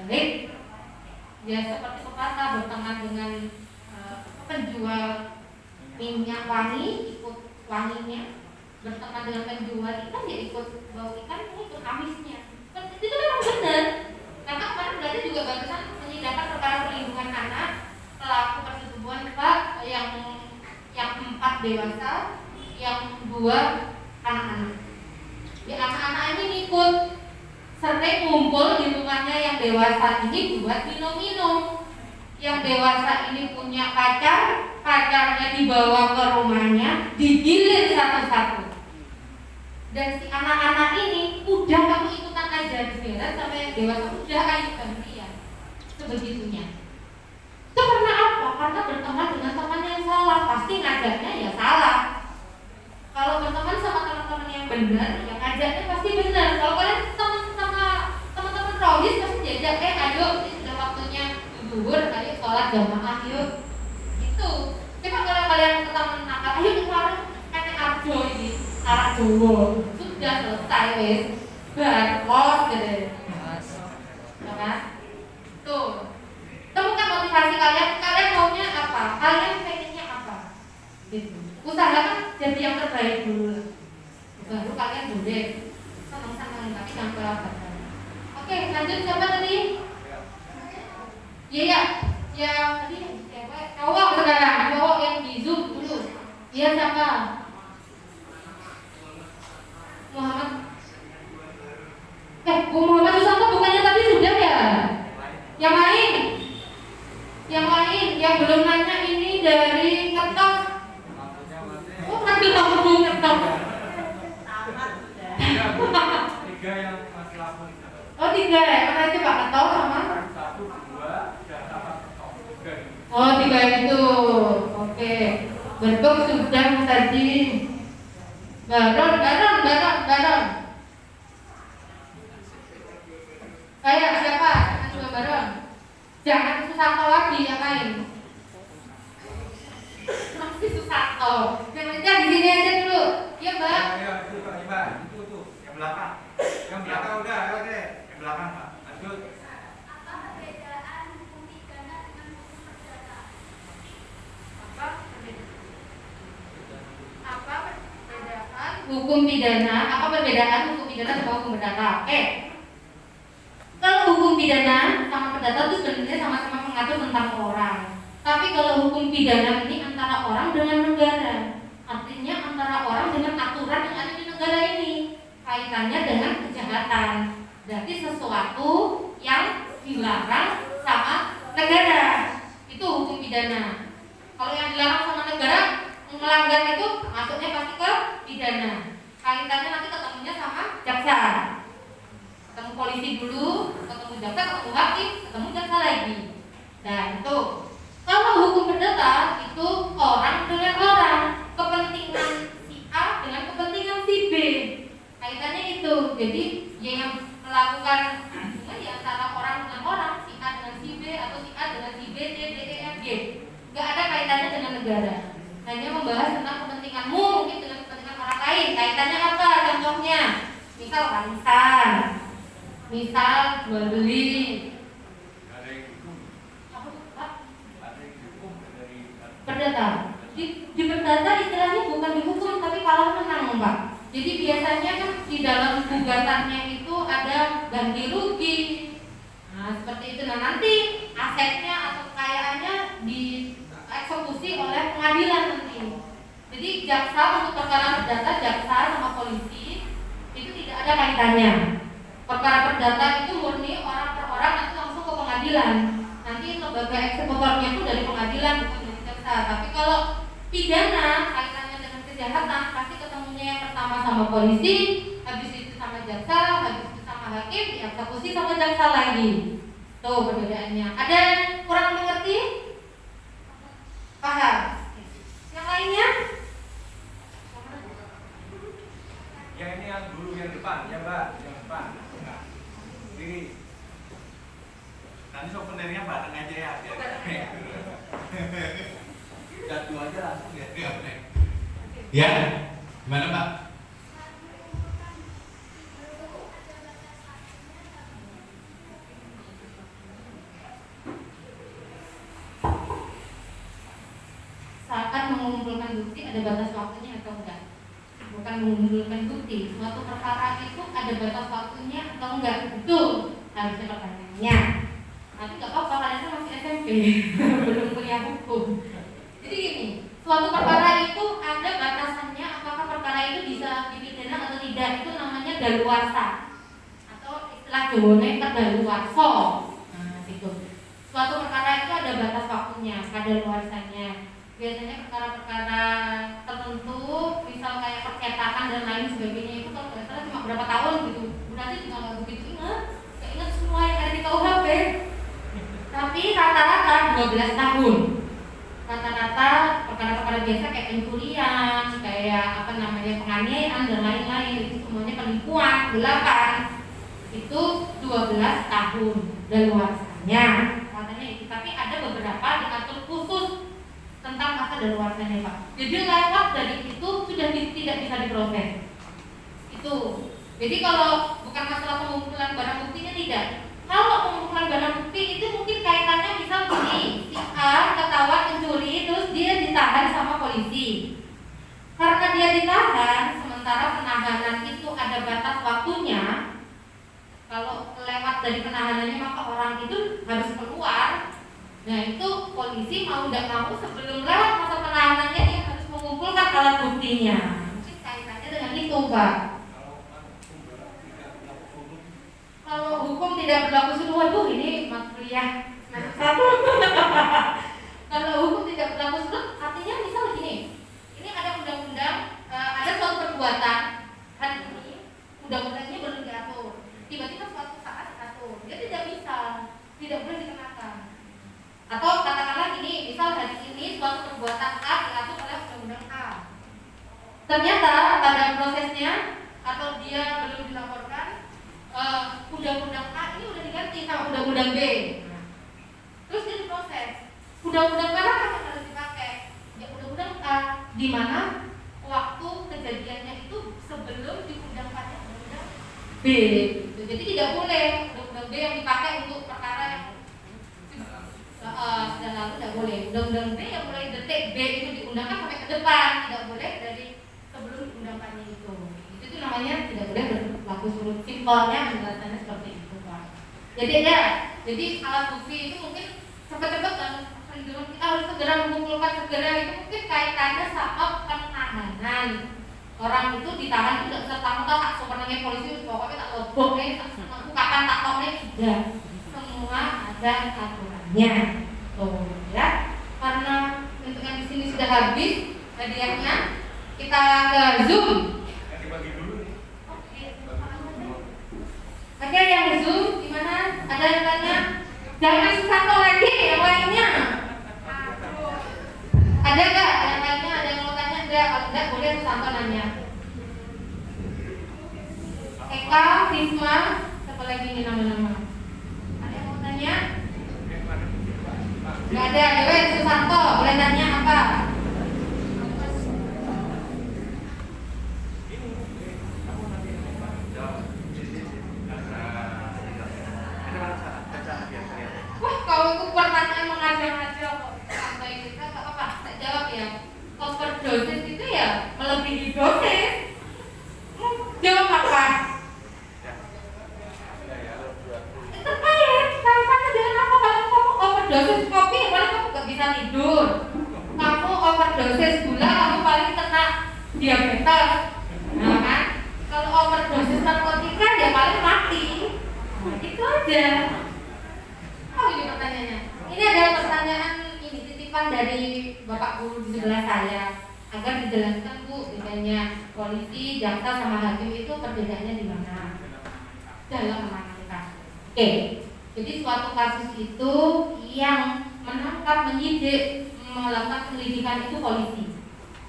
baik. Ya seperti pepatah, berteman dengan penjual minyak wangi, ikut wanginya. Berteman dengan penjual ikan, ya ikut bau ikan, ikut amisnya. Itu memang benar. Karena kemarin berarti juga barusan menyidangkan perkara perlindungan anak pelaku persetubuhan Pak yang 4 dewasa, yang dua anak-anak. Ya anak-anak ini ikut sering ngumpul di rumahnya yang dewasa ini buat minum-minum. Yang dewasa ini punya pacar, pacarnya dibawa ke rumahnya, digilir satu-satu. Dan si anak-anak ini udah kamu ikutan aja beres sampai yang dewasa udah ayo gantian. Sebegitunya. Itu karena apa? Karena berteman dengan teman yang salah, pasti ngajaknya ya salah. Kalau berteman sama teman-teman yang benar, ya ngajaknya pasti benar. Kalau kalian teman sama teman-teman rohis pasti diajak, ayo ini sudah waktunya zuhur, ayo sholat jamaah yuk. Itu. Coba kalau kalian ke taman nakal, ayo ke warung kene arjo ini, arak Jawa. Sudah selesai wes. Bar los gitu. Ya kan? Tuh. Temukan motivasi kalian maunya apa? Kalian pengennya apa? Gitu. Usahakan jadi yang terbaik dulu. Baru kalian boleh senang-senang tapi jangan kelabatan. Oke, lanjut siapa tadi? Iya, yang tadi siapa? Cowok sekarang, cowok yang di Zoom dulu. Iya siapa? Muhammad. Bu Muhammad Susanto bukannya tadi sudah ya? Yang lain? Yang lain yang belum nanya ini dari Kertas. Oh, nanti kamu belum Kertas. Tiga yang masih lapor. Oh, 3 ya? Mana coba Kertas sama? 1, 2, dan sama Kertas. Oh, 3 itu. Oke. Berbek sudah tadi. Baron. Ayo siapa? Coba Baron. Jangan Susanto lagi yang lain. Masih Susanto. Jangan di sini aja dulu. Iya, Mbak. Ayo, itu Pak, Mbak. Itu tuh, yang belakang. Yang belakang udah, oke. Yang belakang, Pak. Lanjut. Apa perbedaan hukum pidana dengan hukum perdata? Apa perbedaan hukum pidana? Apa perbedaan hukum pidana sama hukum perdata? Kalau hukum pidana sama perdata itu sebenarnya sama-sama mengatur tentang orang. Tapi kalau hukum pidana ini antara orang dengan negara. Artinya antara orang dengan aturan yang ada di negara ini. Kaitannya dengan kejahatan. Berarti sesuatu yang dilarang sama negara. Itu hukum pidana. Kalau yang dilarang sama negara, melanggar itu masuknya pasti ke pidana. Kaitannya nanti ketemunya sama jaksa. Ketemu polisi dulu, ketemu jaksa, ketemu hakim, ketemu jaksa lagi. Dan itu. Kalau hukum perdata itu orang dengan orang, kepentingan si A dengan kepentingan si B. Kaitannya itu. Jadi yang melakukan hubungan di antara orang dengan orang, si A dengan si B atau si A dengan si B, C, D, E, F, G. Gak ada kaitannya dengan negara. Hanya membahas tentang kepentinganmu mungkin dengan kepentingan orang lain. Kaitannya apa? Contohnya, misal warisan, misal jual beli. Perdata. Di perdata istilahnya bukan dihukum tapi kalah menang, Pak. Jadi biasanya kan di dalam gugatannya itu ada ganti rugi. Nah, seperti itu. Nah, nanti asetnya atau kekayaannya dieksekusi oleh pengadilan nanti. Jadi jaksa untuk perkara perdata, jaksa sama polisi itu tidak ada kaitannya. Perkara perdata itu murni orang per orang nanti langsung ke pengadilan. Nanti lembaga eksekutornya itu dari pengadilan bukan dari jaksa. Tapi kalau pidana kaitannya dengan kejahatan pasti ketemunya yang pertama sama polisi, habis itu sama jaksa, habis itu sama hakim, dieksekusi sama jaksa lagi. Tuh perbedaannya. Ada yang kurang mengerti? Paham? Yang lainnya? Yang ini yang dulu yang depan, ya Mbak, yang depan. Kiri. Nanti souvenirnya bareng aja ya. Jatuh aja langsung ya. Ya, gimana Pak? Seakan mengumpulkan bukti ada batas waktunya atau enggak? Bukan mengumpulkan bukti. Suatu perkara itu ada batas waktunya atau enggak? Betul. Harusnya pertanyaannya. Nanti nggak apa-apa, kalian kan masih SMP, belum punya hukum. Jadi gini, suatu perkara itu ada batasannya. Apakah perkara ini kedaluarsa atau istilah Jawane kedaluarsa. Nah, itu. Suatu perkara itu ada batas waktunya, kedaluarsanya. Biasanya perkara-perkara tertentu, misal kayak percetakan dan lain sebagainya itu kalau nggak salah cuma berapa tahun gitu. Berarti juga nggak begitu ingat semua yang ada di KUHP. Tapi rata-rata 12 tahun. Rata-rata perkara-perkara biasa kayak pencurian, kayak penganiayaan dan lain-lain itu semuanya penipuan, gelapan itu 12 tahun daluarsanya. Katanya itu, tapi ada beberapa diatur khusus tentang masa daluarsanya, Pak. Jadi lewat dari itu sudah tidak bisa diproses. Itu. Jadi kalau bukan masalah pengumpulan barang buktinya tidak. Kalau pengumpulan barang bukti itu mungkin kaitannya misal gini, si A ketahuan pencuri terus dia ditahan sama polisi. Karena dia ditahan, sementara penahanan itu ada batas waktunya. Kalau lewat dari penahanannya maka orang itu harus keluar. Nah itu polisi mau tidak mau sebelum lewat masa penahanannya dia harus mengumpulkan alat buktinya. Mungkin kaitannya dengan itu, Pak. Kalau hukum tidak berlaku surut, waduh ini kuliah semester 1. Kalau hukum tidak berlaku surut, artinya misal gini, ini ada undang-undang, ada suatu perbuatan hari ini, undang-undangnya belum diatur, tiba-tiba suatu saat diatur, dia tidak boleh dikenakan. Atau katakanlah gini, misal hari ini suatu perbuatan A diatur oleh undang-undang A. Ternyata pada prosesnya atau dia belum dilaporkan, undang-undang A ini udah diganti sama undang-undang B. Terus dia diproses. Undang-undang mana yang harus dipakai? Ya undang-undang A, di mana waktu kejadiannya itu sebelum diundangkannya undang-undang B. Jadi tidak boleh undang-undang B yang dipakai untuk perkara yang sudah lalu tidak boleh. Undang-undang B yang mulai detik B itu diundangkan sampai ke depan, tidak boleh dari sebelum diundangkannya itu. Itu namanya tidak boleh berlaku surut. Simpelnya penjelasannya seperti itu, Pak. Jadi alat bukti itu mungkin cepat-cepat dan perlindungan kita harus segera mengumpulkan segera itu mungkin kaitannya sama penahanan. Orang itu ditahan itu tidak serta-merta tak sebenarnya polisi pokoknya tak lobok kapan tak toknya tidak. Semua ada aturannya. Tuh ya. Karena untuk yang di sini sudah habis hadiahnya, kita ke Zoom. Dibagi dulu nih. Ada yang Zoom gimana? Ada yang tanya? Jangan satu lagi yang lainnya. Ada nggak yang lainnya? Ada yang mau tanya? Enggak, kalau enggak boleh Susanto nanya. Eka, Risma, siapa lagi ini nama-nama? Ada yang mau tanya? Nggak ada, ya Susanto, boleh tanya apa? Wah, kalau itu pertanyaan mengajar-ajar kok sampai kita nggak apa-apa, tak jawab ya. Overdosis itu ya melebihi dosis. Jawab apa? Terkait kaitannya dengan apa? Kalau kamu overdosis kopi, paling kamu nggak bisa tidur. Kamu overdosis gula, kamu paling kena diabetes. Nah kan? Kalau overdosis narkotika ya paling mati. Nah, itu aja. Oh ini pertanyaannya. Ini adalah pertanyaan ini titipan dari Bapak Guru di sebelah saya agar dijelaskan Bu bedanya polisi, jaksa sama hakim itu perbedaannya di mana dalam menangani kasus. Oke. Jadi suatu kasus itu yang menangkap, menyidik, melakukan penyelidikan itu polisi.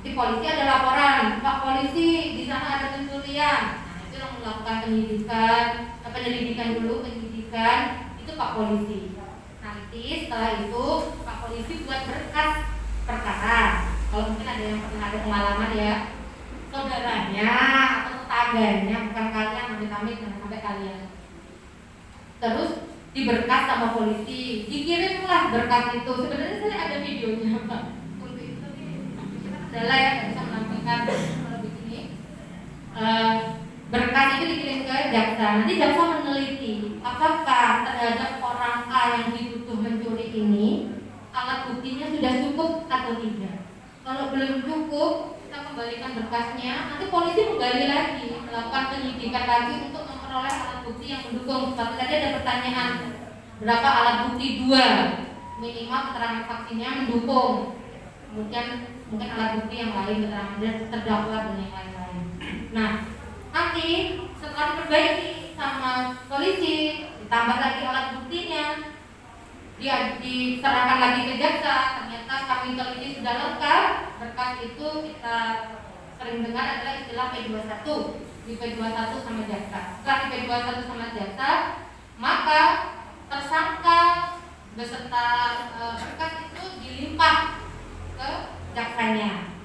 Jadi polisi ada laporan, Pak polisi di sana ada pencurian. Nah, itu yang melakukan penyelidikan dulu, penyidikan itu Pak polisi. Nanti setelah itu Pak polisi buat berkas perkara. Kalau mungkin ada yang pernah ada pengalaman ya, saudaranya atau tetangganya, bukan kalian, amit-amit jangan sampai kalian. Terus diberkas sama polisi, dikirimlah berkas itu. Sebenarnya saya ada videonya Pak. Untuk itu nih kita kendala ya, nggak bisa menampilkan kalau begini. Berkas itu dikirim ke jaksa. Nanti jaksa meneliti apakah terhadap orang A yang dituduh mencuri ini alat buktinya sudah cukup atau tidak. Kalau belum cukup, kita kembalikan berkasnya. Nanti polisi menggali lagi melakukan penyidikan lagi untuk memperoleh alat bukti yang mendukung. Seperti tadi ada pertanyaan, berapa alat bukti? 2, minimal keterangan saksinya mendukung, kemudian mungkin alat bukti yang lain, keterangan terdakwa dan yang lain-lain. Nah, nanti setelah diperbaiki sama polisi, ditambah lagi alat buktinya, dia diserahkan lagi ke jaksa, ternyata kami teliti sudah lengkap, berkas itu kita sering dengar adalah istilah P21, di P21 sama jaksa. Setelah di P21 sama jaksa, maka tersangka beserta berkas itu dilimpah ke jaksanya.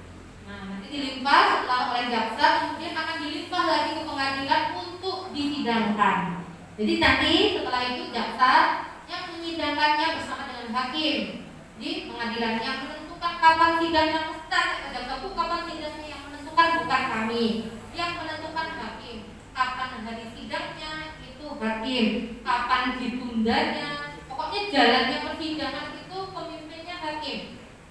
Nah, nanti dilimpah setelah oleh jaksa, kemudian akan dilimpah lagi ke pengadilan untuk disidangkan. Jadi nanti setelah itu jaksa yang menyidangkannya bersama dengan hakim di pengadilan yang menentukan kapan sidangnya. Jaksa kapan sidangnya yang menentukan bukan kami, yang menentukan hakim. Kapan hari sidangnya itu hakim, kapan ditundanya, pokoknya jalannya persidangan itu pemimpinnya hakim,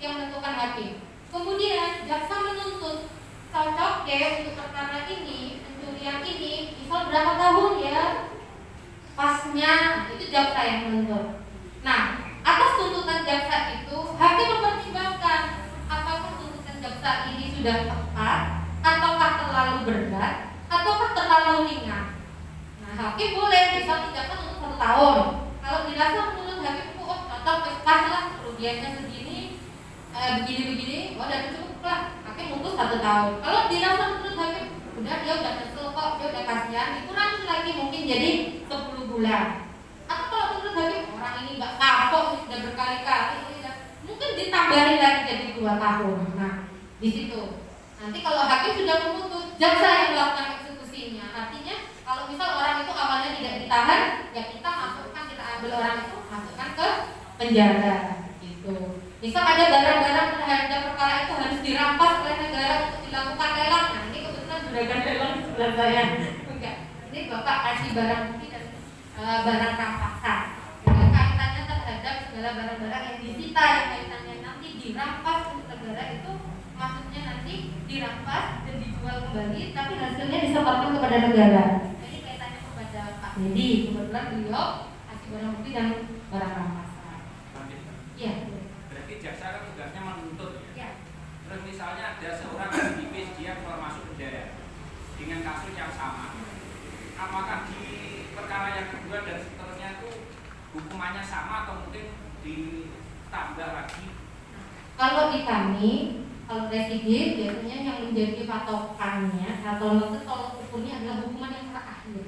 yang menentukan hakim. Kemudian jaksa menuntut cocok deh untuk perkara ini, pencurian ini, misal berapa tahun ya pasnya, itu jaksa yang menuntut. Nah, atas tuntutan jaksa itu hakim mempertimbangkan apakah tuntutan jaksa ini sudah tepat, ataukah terlalu berat, ataukah terlalu ringan. Nah, hakim boleh misal jaksa menuntut 1 tahun. Kalau dirasa menurut hakim oh atau pas lah kerugiannya segini, begini-begini, udah cukup lah, hakim memutus 1 tahun. Kalau dirasa menurut hakim udah dia udah kesel kok, dia udah kasihan, dikurangi lagi mungkin jadi 10 bulan. Atau kalau menurut hakim orang ini nggak kapok, sudah berkali-kali, mungkin ditambahin lagi jadi 2 tahun. Nah, di situ. Nanti kalau hakim sudah memutus, jaksa yang melakukan eksekusinya. Artinya kalau misal orang itu awalnya tidak ditahan, ya kita masukkan, kita ambil orang itu, masukkan ke penjara. Gitu. Misal ada barang-barang terhadap perkara itu harus dirampas oleh negara untuk dilakukan lelang. Nah, ini kebetulan juragan lelang di sebelah saya. Enggak. Ini Bapak kasih barang bukti dan barang rampasan. Dengan kaitannya terhadap segala barang-barang yang disita, yang kaitannya nanti dirampas untuk negara itu, maksudnya nanti dirampas dan dijual kembali, tapi hasilnya disetorkan kepada negara. Jadi kaitannya kepada Pak Dedi. Kebetulan beliau kasih barang bukti dan barang rampasan. Iya. Berarti jaksa kan tugasnya menuntut ya. Ya. Terus misalnya ada seorang aktivis dia keluar masuk penjara dengan kasus yang sama, apakah di perkara yang kedua dan seterusnya itu hukumannya sama atau mungkin ditambah lagi? Kalau di kami, kalau residif biasanya yang menjadi patokannya atau tolak ukurnya adalah hukuman yang terakhir.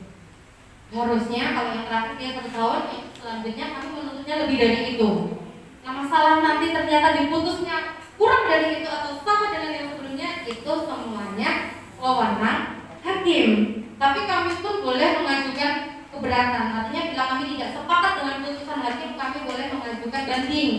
Harusnya kalau yang terakhir dia 1 tahun, yang selanjutnya kami menuntutnya lebih dari itu. Nah, masalah nanti ternyata diputusnya kurang dari itu atau sama dengan yang sebelumnya, itu semuanya wewenang hakim. Tapi kami pun boleh mengajukan keberatan. Artinya bila kami tidak sepakat dengan putusan hakim, kami boleh mengajukan banding.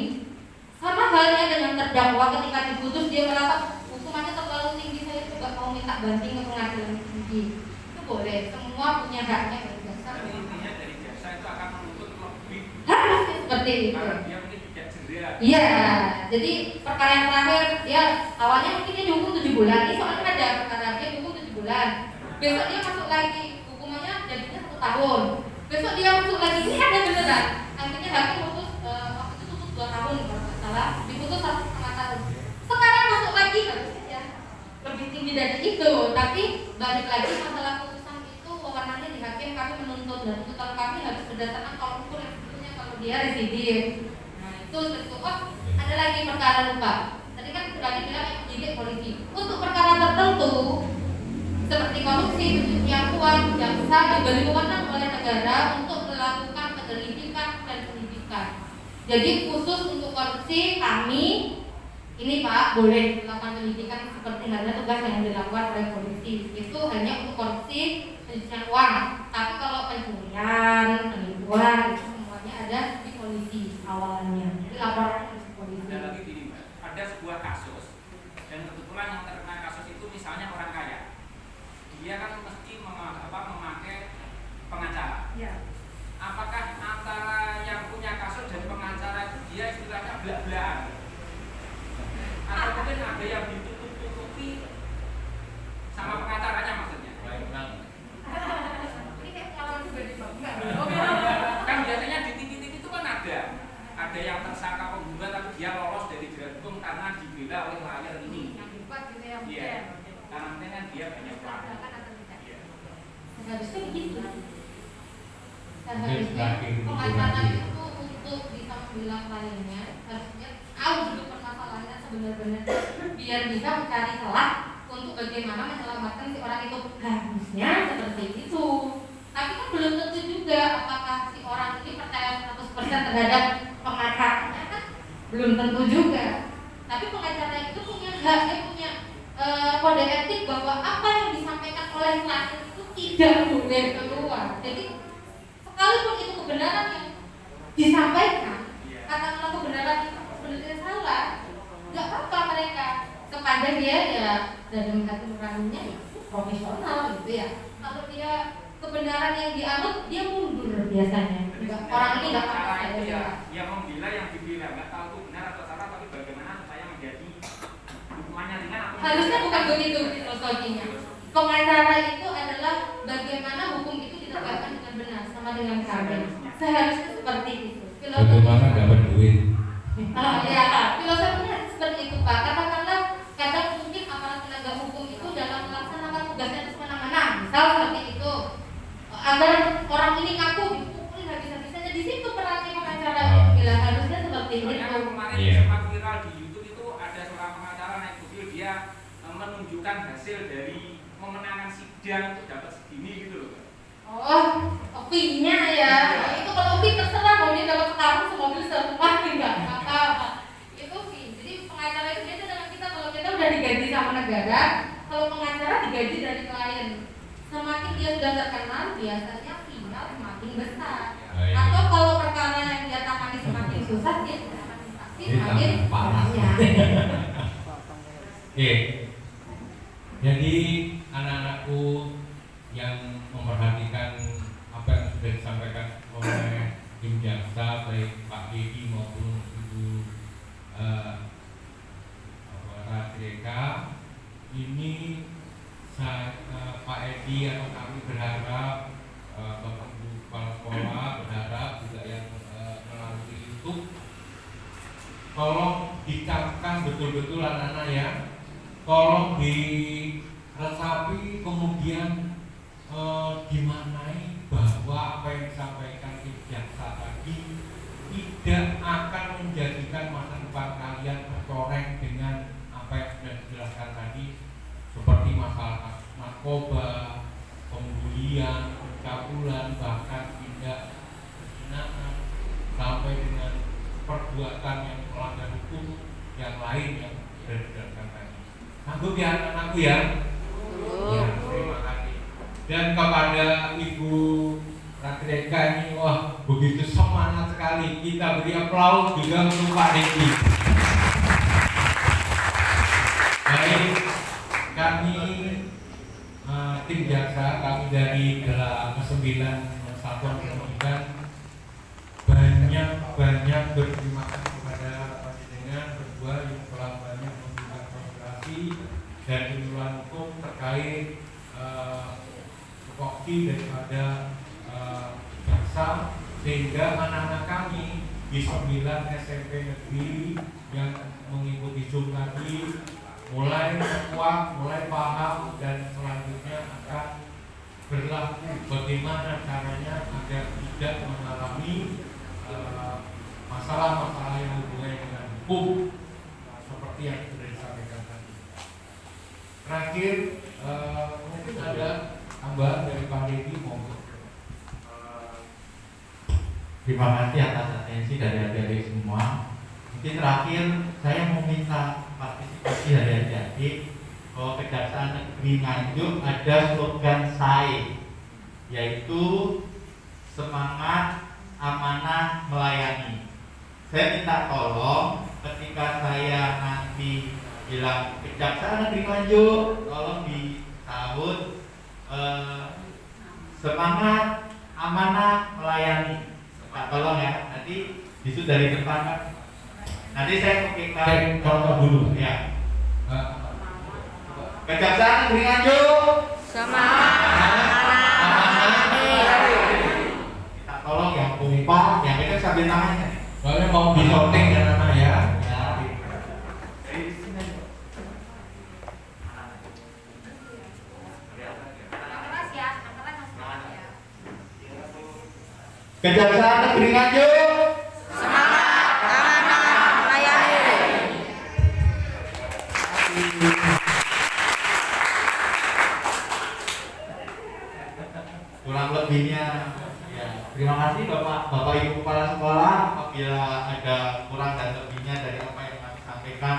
Sama halnya dengan terdakwa, ketika diputus dia merasa hukumannya terlalu tinggi, saya juga mau minta banding ke pengadilan tinggi. Itu boleh, semua punya haknya dari jaksa. Jadi intinya dari jaksa itu akan menuntut lebih. Harusnya seperti itu. Karena dia mungkin tidak jera. Iya, jadi perkara yang terakhir dia awalnya mungkin dia dihukum 7 bulan. Ini soalnya ada perkara dia dihukum 7 bulan. Besok dia masuk lagi, hukumannya jadinya 1 tahun. Besok dia masuk lagi, ini ada beneran. Akhirnya hakim putus waktu itu tutup 2 tahun kalau nggak salah, diputus 1,5 tahun. Sekarang masuk lagi harusnya ya lebih tinggi dari itu. Tapi balik lagi masalah putusan itu wewenangnya di hakim, kami menuntut dan tuntutan kami harus berdasarkan tolak ukur yang sebelumnya kalau dia residif. Nah itu tentu ada lagi perkara lupa. Tadi kan tadi bilang yang penyidik polisi. Untuk perkara tertentu seperti korupsi, pencucian uang, jaksa diberi wewenang oleh negara untuk melakukan penyelidikan dan penyidikan. Jadi khusus untuk korupsi kami ini Pak boleh melakukan penyelidikan seperti halnya tugas yang dilakukan oleh polisi. Itu hanya untuk korupsi, pencucian uang. Tapi kalau pencurian, penipuan itu semuanya ada di polisi awalnya. Jadi laporan ke polisi. Ada lagi gini Mbak, ada sebuah kasus dan kebetulan yang terkena kasus itu misalnya orang kaya. Dia kan mesti memakai pengacara. Ya. Apakah antara yang punya kasus dan pengacara itu dia istilahnya belak-belakan? Atau mungkin ada yang ditutup-tutupi sama pengacaranya maksudnya? ada yang tersangka pembunuhan tapi dia lolos dari jerat hukum karena dibela oleh lawyer ini. Yang dibuat gitu ya. Iya. Karena mungkin kan dia banyak pelanggan. Iya. Seharusnya begitu. Mungkin Seharusnya terakhir pengacara itu untuk bisa membela kliennya harusnya tahu dulu permasalahannya sebenarnya biar bisa mencari celah untuk bagaimana menyelamatkan si orang itu. Harusnya seperti itu. Tapi kan belum tentu juga apakah si orang ini percaya 100% terhadap pengacaranya kan belum tentu juga. Tapi pengacara itu punya hak, dia punya kode etik bahwa apa yang disampaikan oleh klien itu tidak boleh keluar. Jadi sekalipun itu kebenaran yang disampaikan, katakanlah kebenaran itu sebenarnya salah, nggak apa-apa mereka kepada dia ya dalam hati nuraninya ya profesional gitu ya. Kalau dia kebenaran yang dianut dia mundur biasanya. Orang ini nggak apa-apa itu ya. yang membela yang dibela nggak tahu itu benar atau salah tapi bagaimana supaya menjadi hukumannya ringan atau Harusnya bukan begitu filosofinya. Pengacara itu adalah bagaimana hukum itu ditegakkan dengan benar sama dengan kami. Seharusnya seperti itu. Bagaimana dapat duit? Ya, filosofinya seperti itu Pak. Katakanlah kadang mungkin aparat penegak hukum itu dalam melaksanakan tugasnya itu semena-mena. Misal seperti itu, agar orang ini ngaku dipukulin habis-habisannya, di situ perannya pengacara. Bila harusnya seperti itu. Soalnya kemarin Iya. sempat viral di YouTube itu ada seorang pengacara naik mobil dia menunjukkan hasil dari memenangkan sidang itu dapat segini gitu loh. Oh, opinya ya. Itu kalau opi terserah mau dia dapat sekarang semobil serumah enggak apa-apa. Itu opi. Jadi pengacara itu beda dengan kita. Kalau kita udah digaji sama negara, kalau pengacara digaji dari klien. Semakin dia sudah terkenal, biasanya final semakin besar. Baik. Atau kalau perkara yang dia tangani semakin susah, dia semakin pasti semakin Parah. banyak. Oke. Jadi anak-anakku yang memperhatikan apa yang sudah disampaikan oleh tim jaksa baik Pak Dedi maupun Ibu Radreka, ini Pak Edi atau kami berharap Bapak Ibu Kepala Sekolah berharap juga yang melalui YouTube tolong dicamkan betul-betul anak-anak ya, tolong diresapi kemudian dimaknai bahwa apa yang disampaikan tim jaksa tadi tidak akan menjadikan masa depan kalian tercoreng dengan apa yang sudah dijelaskan tadi seperti masalah narkoba, pembulian, pencabulan, bahkan tindak penghinaan sampai dengan perbuatan yang melanggar hukum yang lain yang sudah dijelaskan tadi. Sanggup ya anak-anakku ya? Ya, terima kasih. Dan kepada Ibu Radreka ini, wah begitu semangat sekali. Kita beri aplaus juga untuk Pak Dedi. Baik, kami tim jaksa, kami dari ke-9 Satuan Pendidikan banyak berterima kasih kepada panjenengan berdua yang telah banyak memberikan konsultasi dan penyuluhan hukum terkait tupoksi daripada jaksa, sehingga anak-anak kami di 9 SMP negeri yang mengikuti Zoom tadi mulai kuat, mulai paham, dan selanjutnya akan berlaku bagaimana caranya agar tidak mengalami masalah-masalah yang hubungannya dengan hukum seperti yang sudah disampaikan tadi. Terakhir, mungkin ada tambahan dari Pak Dedi monggo. Terima kasih atas atensi dari adik-adik semua. Mungkin terakhir saya mau minta partisipasi dari adik-adik bahwa Kejaksaan Negeri Nganjuk ada slogan SAE, yaitu semangat, amanah, melayani. Saya minta tolong ketika saya nanti bilang Kejaksaan Negeri Nganjuk, tolong disahut semangat, amanah, melayani. Pak, tolong ya, nanti disuruh dari depan Pak. Nanti saya pakai contoh dulu ya. Kejaksaan Negeri Nganjuk, semangat, kita tolong yang kompak, yang itu sambil tangannya. Soalnya mau di shooting ya anak ya. Ya. Keras ya, keras semangat ya. Kejaksaan Negeri Nganjuk. Kurang lebihnya ya, terima kasih Bapak Ibu Kepala Sekolah. Apabila ada kurang dan lebihnya dari apa yang kami sampaikan,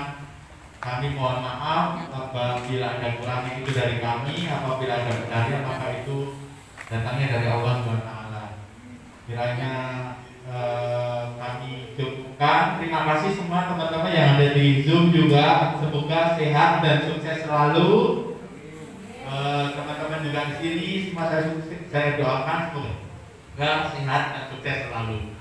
kami mohon maaf. Apabila ada kurangnya itu dari kami, apabila ada benarnya maka itu datangnya dari Allah SWT. Kiranya kami cukupkan. Terima kasih semua teman-teman yang ada di Zoom juga. Semoga sehat dan sukses selalu. Teman-teman juga di sini semua saya doakan semoga sehat dan sukses selalu.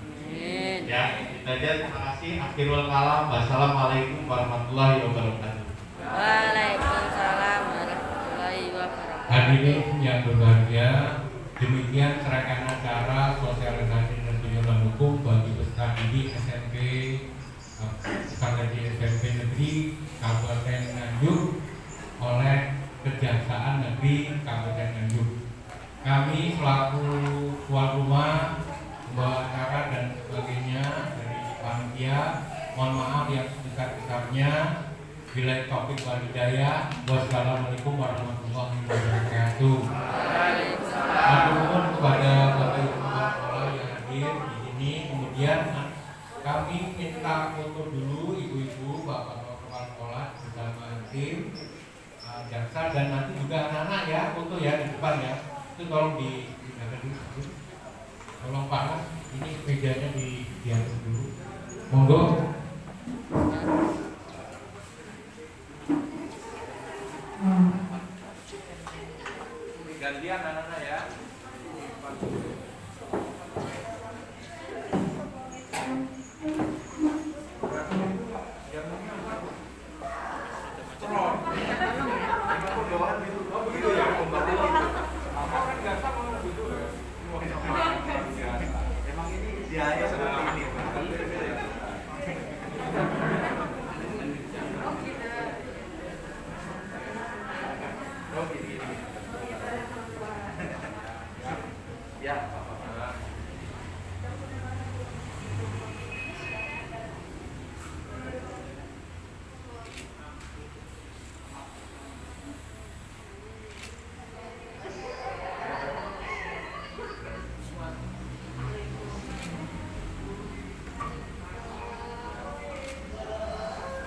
Ya, itu aja. Terima kasih. Akhirul kalam. Wassalamualaikum warahmatullahi wabarakatuh. Waalaikumsalam warahmatullahi wabarakatuh. Hadirin yang berbahagia, demikian serangkaian acara sosialisasi dan penyuluhan hukum bagi peserta didik SMP peserta didik SMP Negeri Kabupaten Nganjuk oleh Kejaksaan Negeri Kabupaten Nganjuk. Kami selaku tuan rumah, pembawa acara dan sebagainya dari panitia, mohon maaf yang sebesar-besarnya. Bila topik wal hidayah. Wassalamualaikum warahmatullahi wabarakatuh. Matur nuwun kepada Bapak Ibu Kepala Sekolah yang hadir di sini. Kemudian kami minta foto dulu ibu-ibu, bapak-bapak kepala sekolah bersama tim jaksa dan nanti juga anak-anak ya foto ya di depan ya. Itu tolong dipindahkan dulu. Tolong Pak, ini mejanya diatur dulu. Monggo. Gantian anak-anak ya. Emang ini biaya seperti ini. Ya,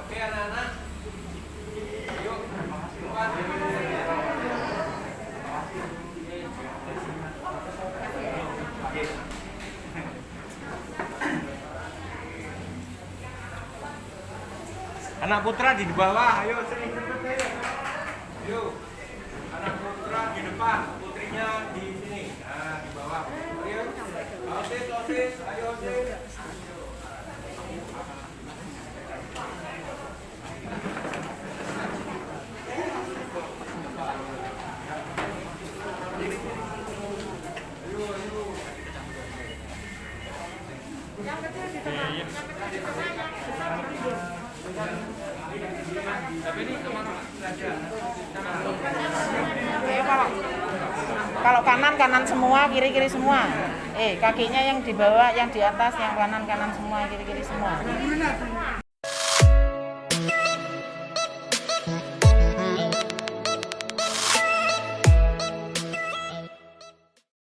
oke anak-anak. Yuk, anak putra di bawah, ayo sini. Yuk, anak putra di depan, putrinya di sini. Nah, di bawah. Ayo, osis, ayo osis. Tapi ini kemana saja? Kalau kanan semua, kiri semua. Kakinya yang di bawah, yang di atas, yang kanan semua, kiri semua.